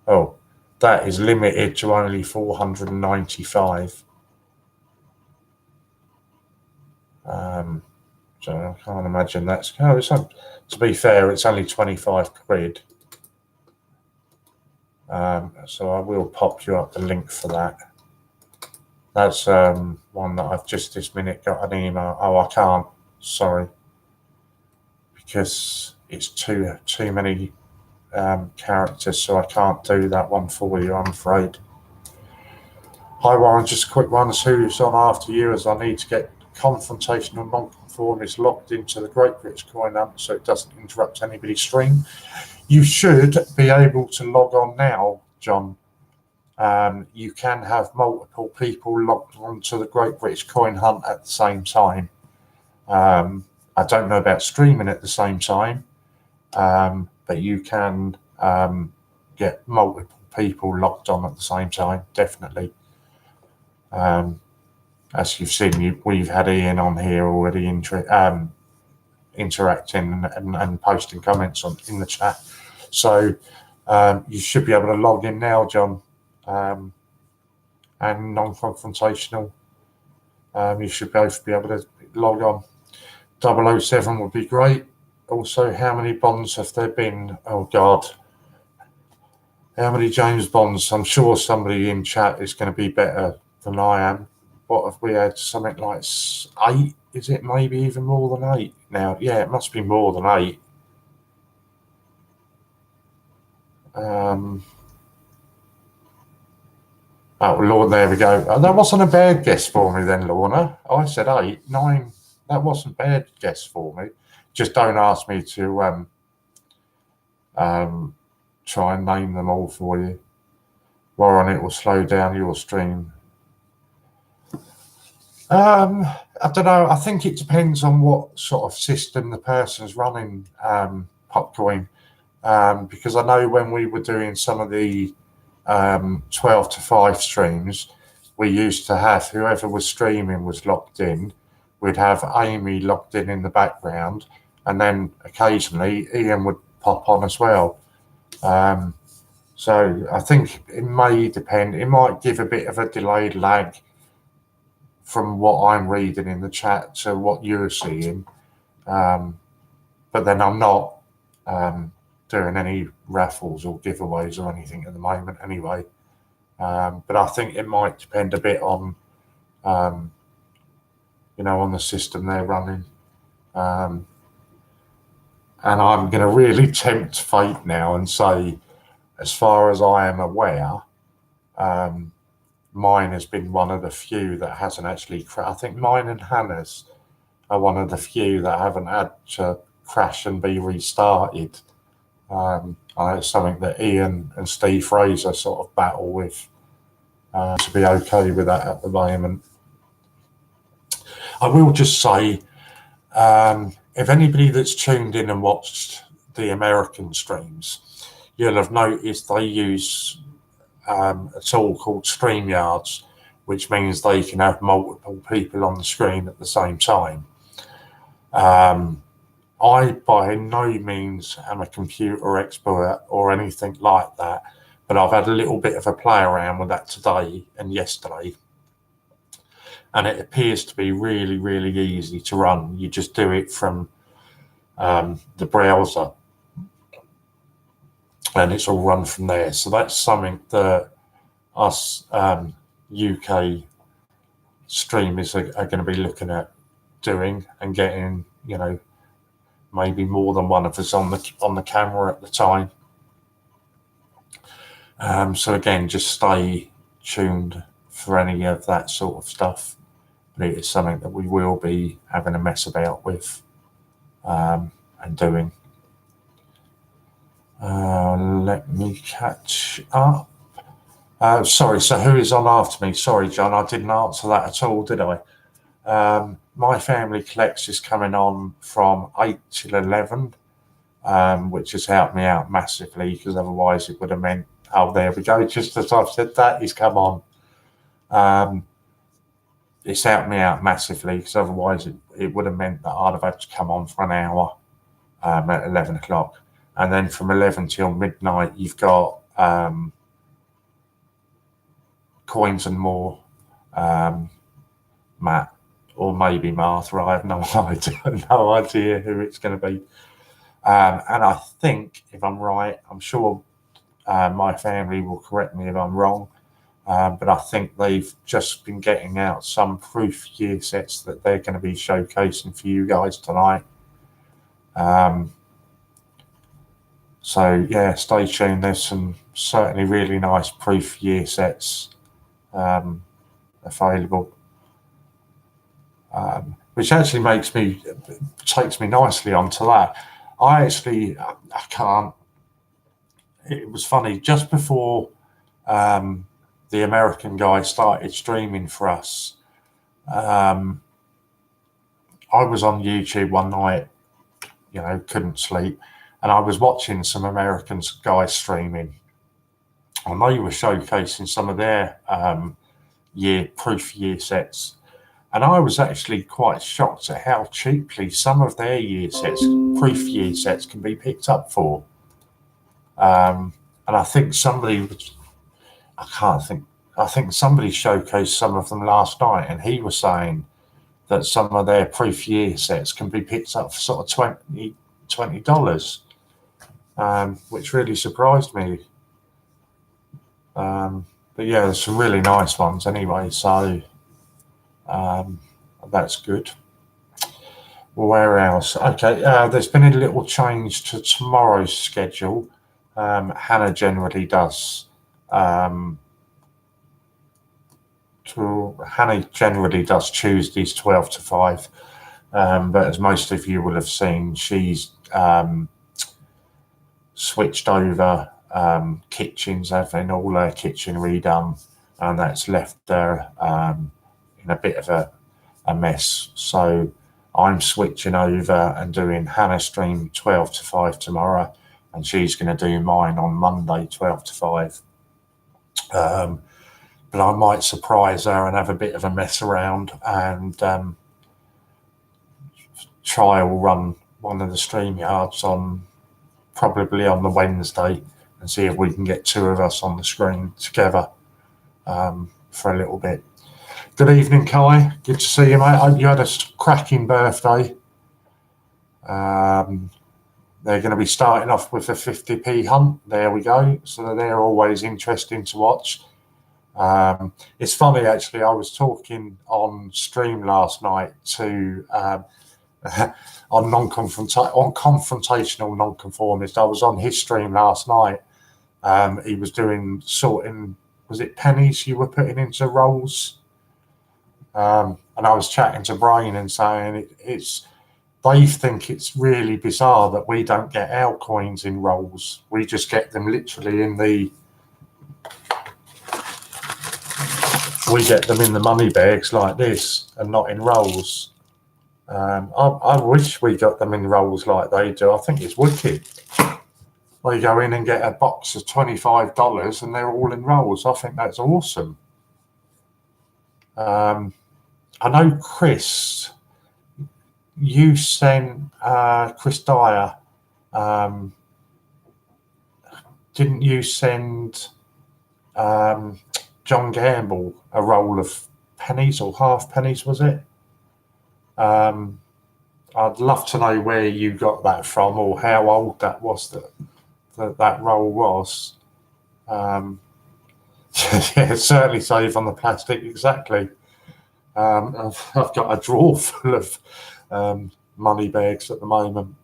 Oh, that is limited to only 495. So I can't imagine that's. To be fair, it's only 25 quid. So I will pop you up the link for that. That's one that I've just this minute got an email. Oh, I can't. Sorry, because it's too many characters, so I can't do that one for you, I'm afraid. Hi Warren, just a quick one. Who's on after you, as I need to get confrontational non-conformist locked into the Great British Coin Hunt so it doesn't interrupt anybody's stream. You should be able to log on now, John. You can have multiple people logged onto the Great British Coin Hunt at the same time. I don't know about streaming at the same time, but you can get multiple people locked on at the same time, definitely. As you've seen, we've had Ian on here already interacting and posting comments in the chat. So you should be able to log in now, John, and non-confrontational. You should both be able to log on. 007 would be great. Also, how many bonds have there been? Oh, God. How many James Bonds? I'm sure somebody in chat is going to be better than I am. What have we had? Something like 8? Is it maybe even more than 8 now? Yeah, it must be more than 8. Oh, Lord, there we go. Oh, that wasn't a bad guess for me then, Lorna. I said 8, 9. That wasn't a bad guess for me. Just don't ask me to try and name them all for you. While on it will slow down your stream. I don't know. I think it depends on what sort of system the person's running Popcoin. Because I know when we were doing some of the 12 to 5 streams, we used to have whoever was streaming was locked in. We'd have Amy locked in the background, and then occasionally Ian would pop on as well. So I think it may depend. It might give a bit of a delayed lag from what I'm reading in the chat to what you're seeing. But then I'm not doing any raffles or giveaways or anything at the moment anyway. But I think it might depend a bit on, on the system they're running. And I'm going to really tempt fate now and say, as far as I am aware, mine has been one of the few that hasn't actually I think mine and Hannah's are one of the few that haven't had to crash and be restarted. It's something that Ian and Steve Fraser sort of battle with, to be okay with that at the moment. I will just say, if anybody that's tuned in and watched the American streams, you'll have noticed they use a tool called StreamYards, which means they can have multiple people on the screen at the same time. I by no means am a computer expert or anything like that, but I've had a little bit of a play around with that today and yesterday, and it appears to be really, really easy to run. You just do it from the browser, and it's all run from there. So that's something that us UK streamers are going to be looking at doing and getting, maybe more than one of us on the camera at the time. So again, just stay tuned for any of that sort of stuff. But it is something that we will be having a mess about with and doing. Let me catch up. Sorry, so who is on after me? Sorry, John, I didn't answer that at all, did I? My Family Collects is coming on from 8 till 11, which has helped me out massively, because otherwise it would have meant, oh, there we go, just as I've said that, he's come on. It's helped me out massively, because otherwise it would have meant that I'd have had to come on for an hour at 11 o'clock. And then from 11 till midnight, you've got Coins and More, Matt, or maybe Martha. I have no idea who it's going to be. And I think, if I'm right, I'm sure my family will correct me if I'm wrong, but I think they've just been getting out some proof year sets that they're going to be showcasing for you guys tonight. So yeah, stay tuned. There's some certainly really nice proof year sets available, which actually takes me nicely onto that. I can't. It was funny, just before the American guy started streaming for us, I was on YouTube one night, couldn't sleep, and I was watching some American guys streaming, and they were showcasing some of their proof year sets. And I was actually quite shocked at how cheaply some of their proof year sets can be picked up for. And I think somebody showcased some of them last night, and he was saying that some of their proof year sets can be picked up for sort of $20, which really surprised me. But yeah, there's some really nice ones anyway, so that's good. Where else? Okay, there's been a little change to tomorrow's schedule. Hannah generally does Tuesdays 12 to 5, but as most of you will have seen, she's switched over kitchens, having all their kitchen redone, and that's left her in a bit of a mess. So I'm switching over and doing Hannah's stream 12 to 5 tomorrow, and she's going to do mine on Monday 12 to 5. But I might surprise her and have a bit of a mess around and trial run one of the StreamYards on probably on the Wednesday and see if we can get two of us on the screen together for a little bit. Good evening, Kai. Good to see you, mate. I hope you had a cracking birthday. They're going to be starting off with a 50p hunt. There we go. So they're always interesting to watch. It's funny, actually. I was talking on stream last night to on confrontational nonconformist. I was on his stream last night. He was doing sorting. Was it pennies you were putting into rolls? And I was chatting to Brain and saying they think it's really bizarre that we don't get our coins in rolls. We just get them literally in the. We get them in the money bags like this and not in rolls. I wish we got them in rolls like they do. I think it's wicked. They go in and get a box of $25 and they're all in rolls. I think that's awesome. I know Chris, you sent Chris Dyer. Didn't you send John Gamble a roll of pennies or half pennies, was it? I'd love to know where you got that from or how old that was that roll was. Yeah, certainly save on the plastic, exactly. I've got a drawer full of money bags at the moment.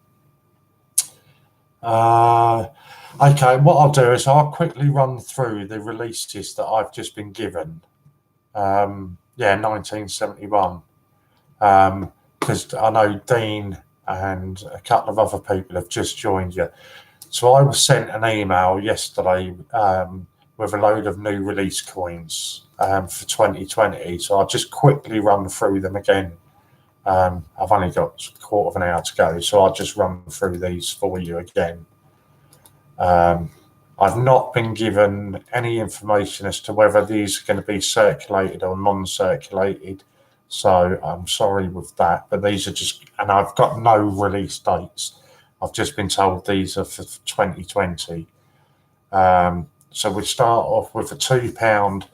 Okay, what I'll do is I'll quickly run through the releases that I've just been given. 1971. Because I know Dean and a couple of other people have just joined you. So I was sent an email yesterday with a load of new release coins for 2020. So I'll just quickly run through them again. I've only got a quarter of an hour to go, so I'll just run through these for you again. I've not been given any information as to whether these are going to be circulated or non-circulated. So I'm sorry with that, but these are just, and I've got no release dates. I've just been told these are for 2020. So we start off with a £2,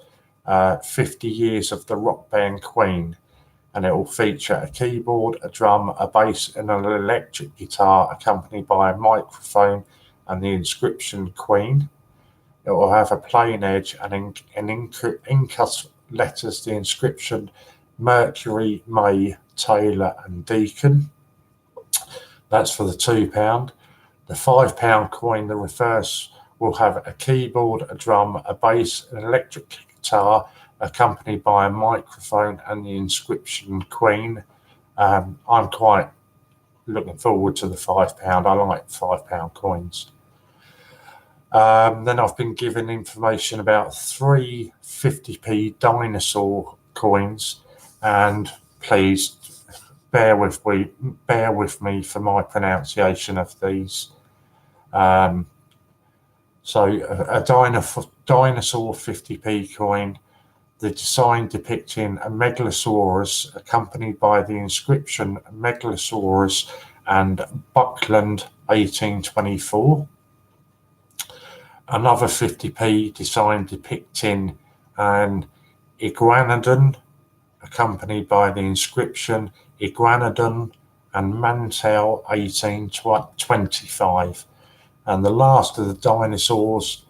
50 Years of the Rock Band Queen, and it will feature a keyboard, a drum, a bass, and an electric guitar accompanied by a microphone and the inscription Queen. It will have a plain edge and in incut letters the inscription Mercury, May, Taylor, and Deacon. That's for the £2. The £5 coin, the reverse, will have a keyboard, a drum, a bass, an electric guitar, accompanied by a microphone and the inscription Queen. I'm quite looking forward to the £5. I like £5 coins. Then I've been given information about 3 50p dinosaur coins, and please bear with me for my pronunciation of these. So a dinosaur 50p coin, the design depicting a Megalosaurus accompanied by the inscription Megalosaurus and Buckland 1824. Another 50p design depicting an iguanodon accompanied by the inscription Iguanodon and Mantel 1825. And the last of the dinosaurs,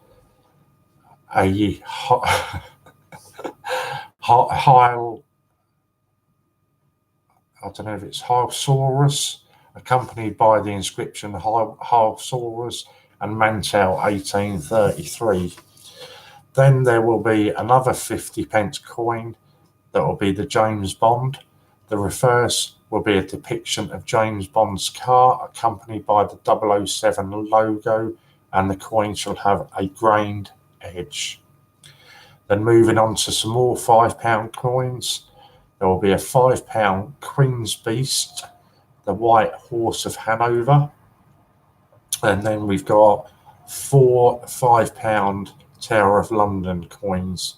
a Hylosaurus, accompanied by the inscription Hylosaurus and Mantel 1833. Then there will be another 50p coin that will be the James Bond. The reverse will be a depiction of James Bond's car accompanied by the 007 logo and the coin shall have a grained edge. Then moving on to some more £5 coins, there will be a £5 Queen's Beast, the White Horse of Hanover, and then we've got 4 £5 Tower of London coins.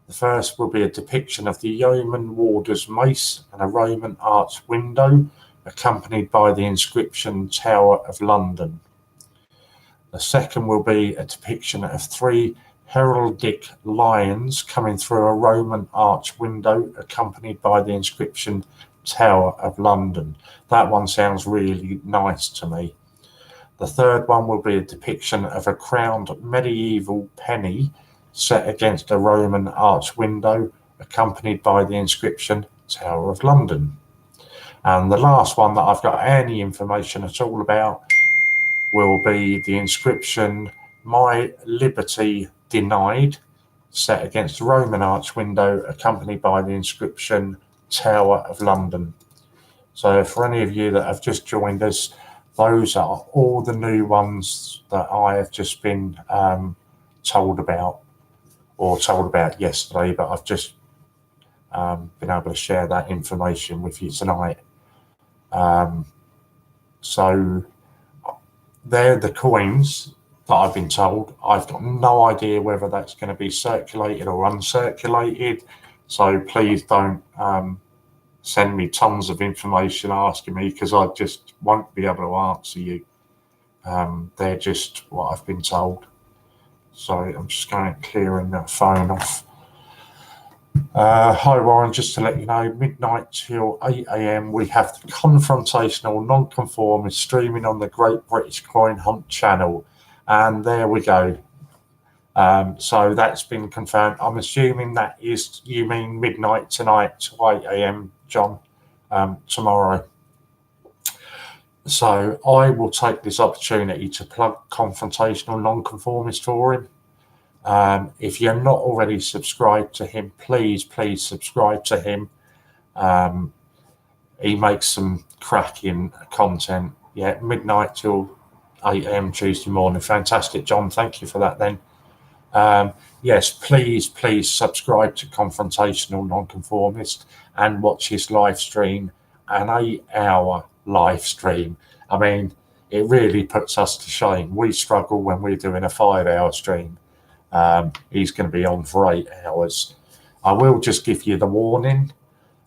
The first will be a depiction of the yeoman warder's mace and a Roman arch window, accompanied by the inscription Tower of London. The second will be a depiction of 3 heraldic lions coming through a Roman arch window, accompanied by the inscription Tower of London. That one sounds really nice to me. The third one will be a depiction of a crowned medieval penny set against a Roman arch window, accompanied by the inscription Tower of London. And the last one that I've got any information at all about will be the inscription My Liberty Denied, set against a Roman arch window, accompanied by the inscription Tower of London. So for any of you that have just joined us, those are all the new ones that I have just been told about yesterday, but I've just been able to share that information with you tonight. So they're the coins that I've been told. I've got no idea whether that's going to be circulated or uncirculated, so please don't send me tons of information asking me, because I just won't be able to answer you. They're just what I've been told. So I'm just going clearing that phone off. Hi Warren, just to let you know, midnight till 8 AM we have the confrontational non-conformist streaming on the Great British Coin Hunt channel, and there we go. So that's been confirmed. I'm assuming that is, you mean midnight tonight to 8 AM, John, tomorrow. So I will take this opportunity to plug confrontational non-conformist for him. If you're not already subscribed to him, please subscribe to him. He makes some cracking content. Yeah, midnight till 8 AM Tuesday morning. Fantastic, John. Thank you for that then. Yes, please subscribe to Confrontational Nonconformist and watch his live stream, an 8-hour live stream. I mean, it really puts us to shame. We struggle when we're doing a 5-hour stream. He's going to be on for 8 hours. I will just give you the warning.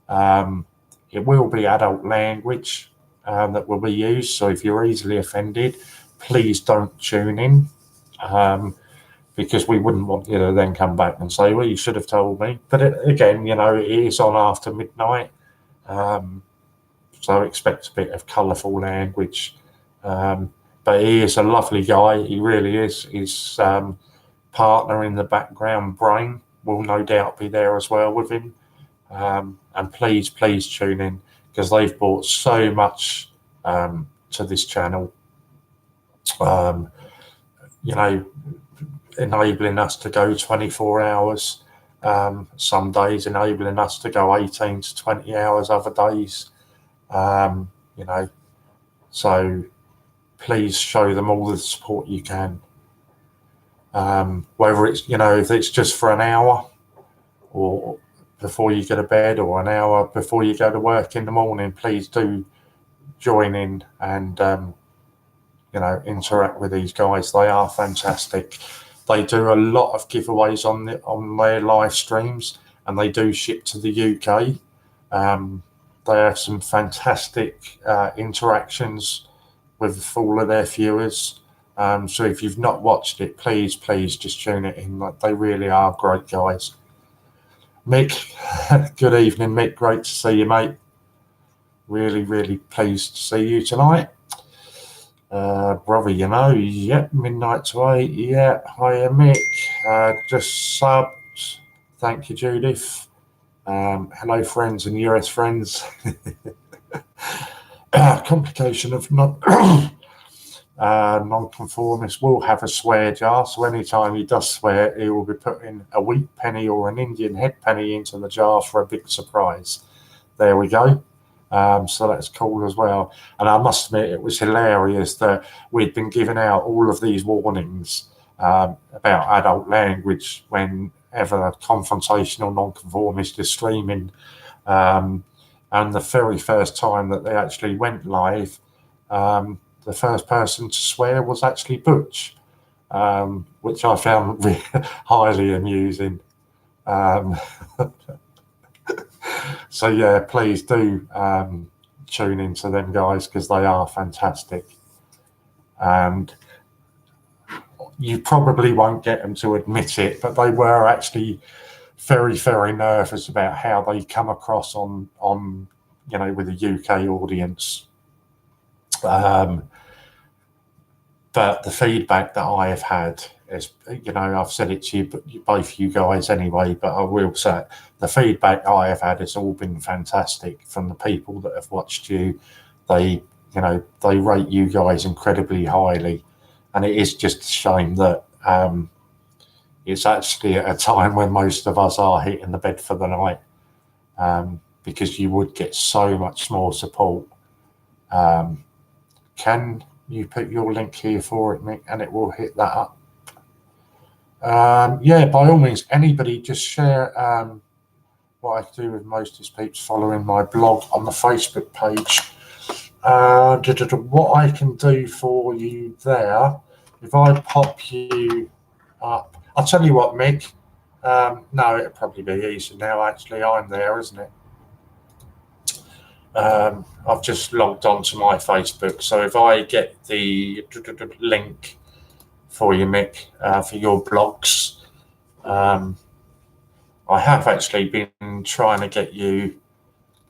It will be adult language that will be used. So if you're easily offended, please don't tune in, because we wouldn't want you to then come back and say, well, you should have told me. But again, you know, it is on after midnight. So expect a bit of colourful language. But he is a lovely guy. He really is. His partner in the background, Brain, will no doubt be there as well with him. And please tune in, because they've brought so much to this channel. You know, enabling us to go 24 hours some days, enabling us to go 18 to 20 hours other days. You know, so please show them all the support you can. Whether it's, you know, if it's just for an hour or before you go to bed, or an hour before you go to work in the morning, please do join in and you know, interact with these guys. They are fantastic. They do a lot of giveaways on their live streams, and they do ship to the UK. They have some fantastic interactions with all of their viewers. So if you've not watched it, please just tune it in. They really are great guys. Mick, good evening, Mick. Great to see you, mate. Really pleased to see you tonight. Brother, you know, yep, midnight to 8, yeah. Hiya, Mick. Just subbed. Thank you, Judith. Hello, friends and US friends. Complication of non-conformist will have a swear jar, so anytime he does swear, he will be putting a wheat penny or an Indian head penny into the jar for a big surprise. There we go. So that's cool as well. And I must admit, it was hilarious that we'd been giving out all of these warnings about adult language whenever confrontational nonconformist is streaming. And the very first time that they actually went live, the first person to swear was actually Butch, which I found highly amusing. So yeah, please do tune into them guys, because they are fantastic. And you probably won't get them to admit it, but they were actually very, very nervous about how they come across on with a UK audience. But the feedback that I have had is, I've said it to you, both you guys anyway, but I will say the feedback I have had has all been fantastic from the people that have watched you. They rate you guys incredibly highly, and it is just a shame that it's actually at a time when most of us are hitting the bed for the night, because you would get so much more support. Can you put your link here for it, Mick, and it will hit that up? Yeah, by all means, anybody just share what I do with most of these peeps following my blog on the Facebook page. What I can do for you there, if I pop you up, I'll tell you what, Mick. No, it'll probably be easier now. Actually, I'm there, isn't it? I've just logged on to my Facebook, so if I get the link for you, Mick, for your blogs, I have actually been trying to get you.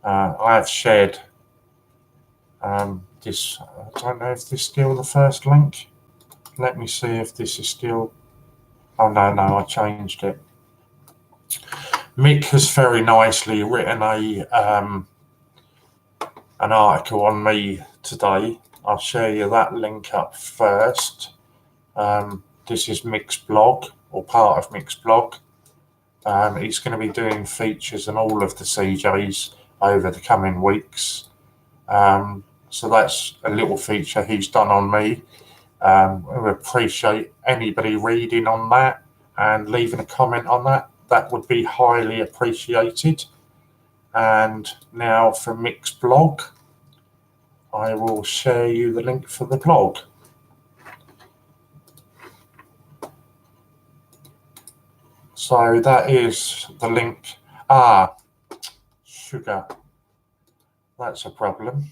I have shared this. I don't know if this is still the first link. Let me see if this is still. Oh no, I changed it. Mick has very nicely written an article on me today. I'll share you that link up first. This is Mick's blog, or part of Mick's blog. He's going to be doing features on all of the CJs over the coming weeks. So that's a little feature he's done on me. We appreciate anybody reading on that and leaving a comment on that. That would be highly appreciated. And now for Mick's blog, I will share you the link for the blog. So that is the link. Sugar. That's a problem.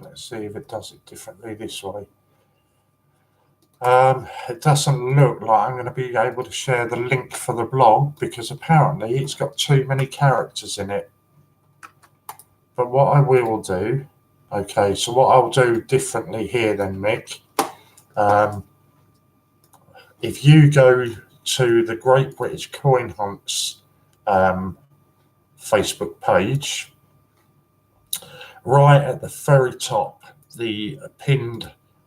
Let's see if it does it differently this way. It doesn't look like I'm going to be able to share the link for the blog, because apparently it's got too many characters in it. But what I will do, okay, so what I'll do differently here then, Mick, if you go to the Great British Coin Hunts Facebook page, right at the very top, the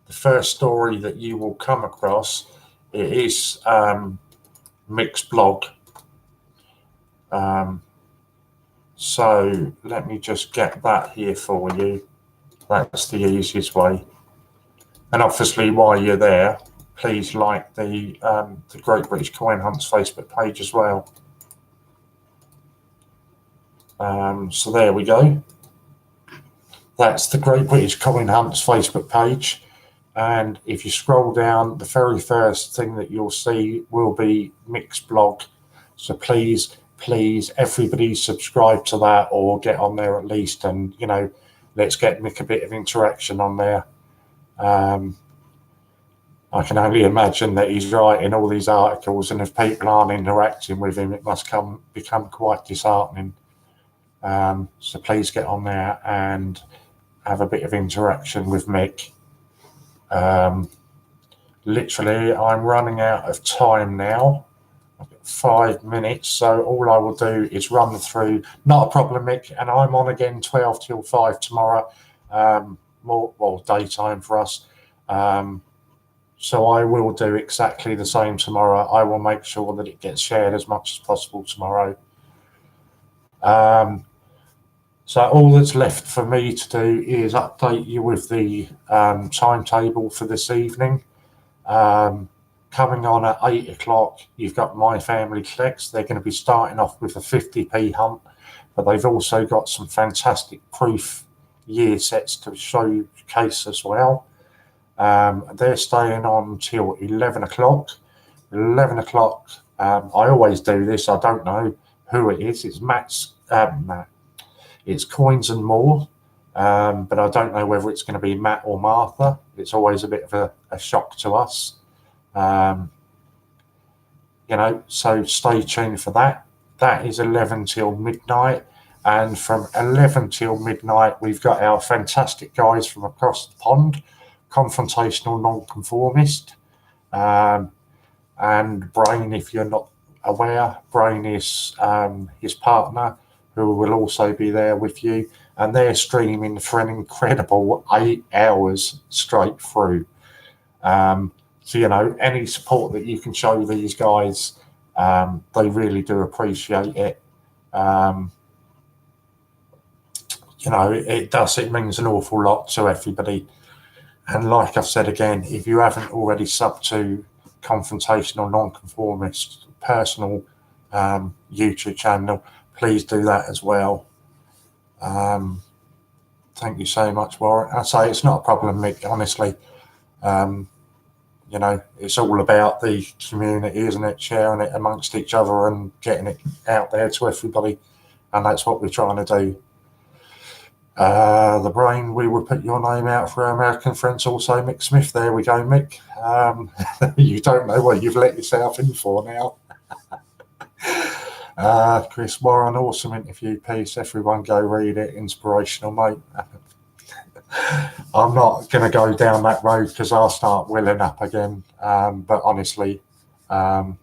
first story that you will come across, it is Mick's blog. So let me just get that here for you. That's the easiest way. And obviously, while you're there, please like the Great British Coin Hunts Facebook page as well. So there we go. That's the Great British Coin Hunts Facebook page. And if you scroll down, the very first thing that you'll see will be Mick's blog. So please, everybody subscribe to that, or get on there at least, and let's get Mick a bit of interaction on there. I can only imagine that he's writing all these articles, and if people aren't interacting with him, it must become quite disheartening. So please get on there and have a bit of interaction with Mick. Literally, I'm running out of time now. I've got 5 minutes, so all I will do is run through. Not a problem, Mick, and I'm on again 12 till 5 tomorrow. Daytime for us. So I will do exactly the same tomorrow. I will make sure that it gets shared as much as possible tomorrow. So all that's left for me to do is update you with the timetable for this evening. Coming on at 8 o'clock, you've got My Family Collects. They're going to be starting off with a 50p hunt, but they've also got some fantastic proof year sets to showcase as well. They're staying on till 11 o'clock. 11 o'clock, I always do this. I don't know who it is. It's Matt's. It's Coins and More, but I don't know whether it's going to be Matt or Martha. It's always a bit of a shock to us. So stay tuned for that. That is 11 till midnight. And from 11 till midnight, we've got our fantastic guys from across the pond, Confrontational Nonconformist. And Brain, if you're not aware, Brain is his partner, who will also be there with you. And they're streaming for an incredible 8 hours straight through. So, any support that you can show these guys, they really do appreciate it. It means an awful lot to everybody. And like I've said again, if you haven't already subbed to Confrontational Nonconformist personal YouTube channel, please do that as well. Thank you so much, Warren. I say it's not a problem, Mick, honestly. It's all about the community, isn't it? Sharing it amongst each other and getting it out there to everybody. And that's what we're trying to do. The Brain, we will put your name out for our American friends also, Mick Smith. There we go, Mick. You don't know what you've let yourself in for now. Chris Warren, awesome interview piece. Everyone go read it. Inspirational, mate. I'm not going to go down that road because I'll start welling up again. But honestly, I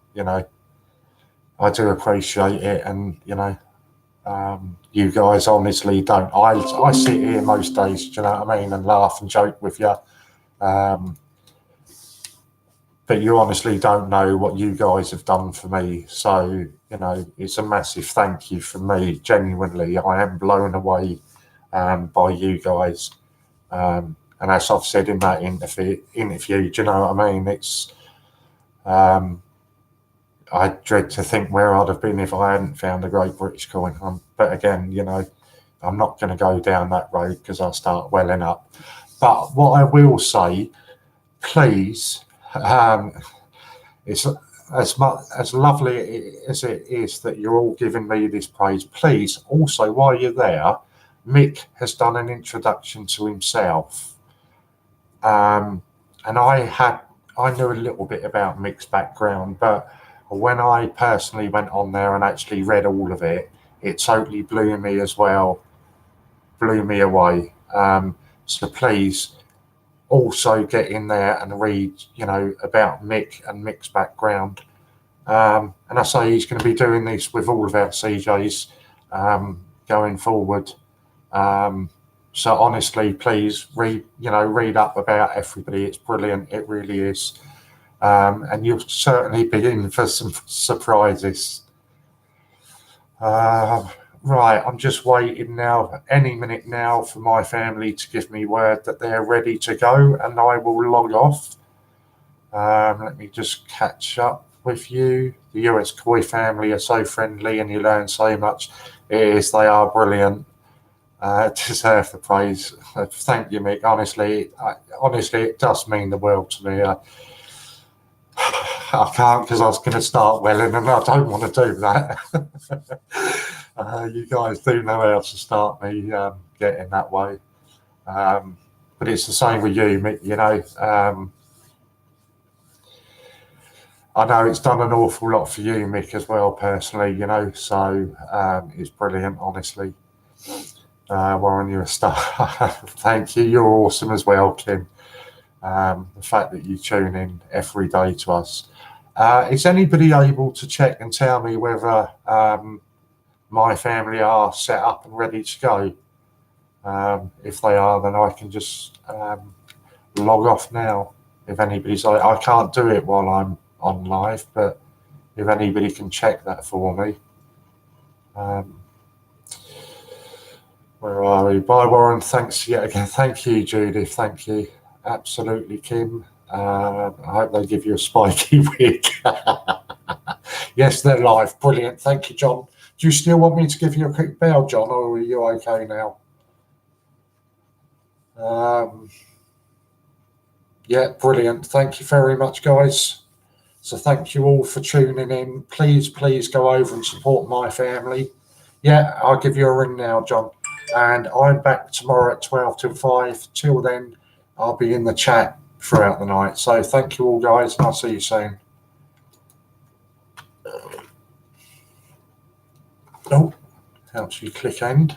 do appreciate it. And, you guys honestly don't. I sit here most days, do you know what I mean, and laugh and joke with you. But you honestly don't know what you guys have done for me. So, it's a massive thank you from me. Genuinely, I am blown away by you guys. And as I've said in that interview, do you know what I mean? It's, I dread to think where I'd have been if I hadn't found the Great British Coin Hunt. But again, I'm not going to go down that road because I'll start welling up. But what I will say, please, it's as lovely as it is that you're all giving me this praise. Please, also, while you're there, Mick has done an introduction to himself. And I knew a little bit about Mick's background, but when I personally went on there and actually read all of it, it totally blew me as well, blew me away. So please also get in there and read, about Mick and Mick's background. And I say he's going to be doing this with all of our CJs going forward. So honestly, please read up about everybody. It's brilliant. It really is. And you'll certainly be in for some surprises. Right, I'm just waiting now, any minute now, for My Family to give me word that they're ready to go, and I will log off. Let me just catch up with you. The US Koi family are so friendly, and you learn so much. They are brilliant. Deserve the praise. Thank you, Mick. Honestly, it does mean the world to me. I can't because I was going to start welling, and I don't want to do that. You guys do know how to start me getting that way. But it's the same with you, Mick, I know it's done an awful lot for you, Mick, as well, personally, so it's brilliant, honestly. Warren, you're a star. Thank you. You're awesome as well, Kim. The fact that you tune in every day to us. Is anybody able to check and tell me whether My Family are set up and ready to go? If they are, then I can just log off now. If anybody's like, I can't do it while I'm on live, but if anybody can check that for me. Where are we? Bye, Warren. Thanks yet again. Thank you, Judith. Thank you. Absolutely, Kim. I hope they give you a spiky wig. Yes, they're live. Brilliant. Thank you, John. Do you still want me to give you a quick bell, John, or are you okay now? Yeah, brilliant. Thank you very much, guys. So thank you all for tuning in. Please go over and support my family. Yeah, I'll give you a ring now, John. And I'm back tomorrow at 12 till 5. Till then, I'll be in the chat throughout the night. So thank you all, guys, and I'll see you soon. Oh, helps you click end.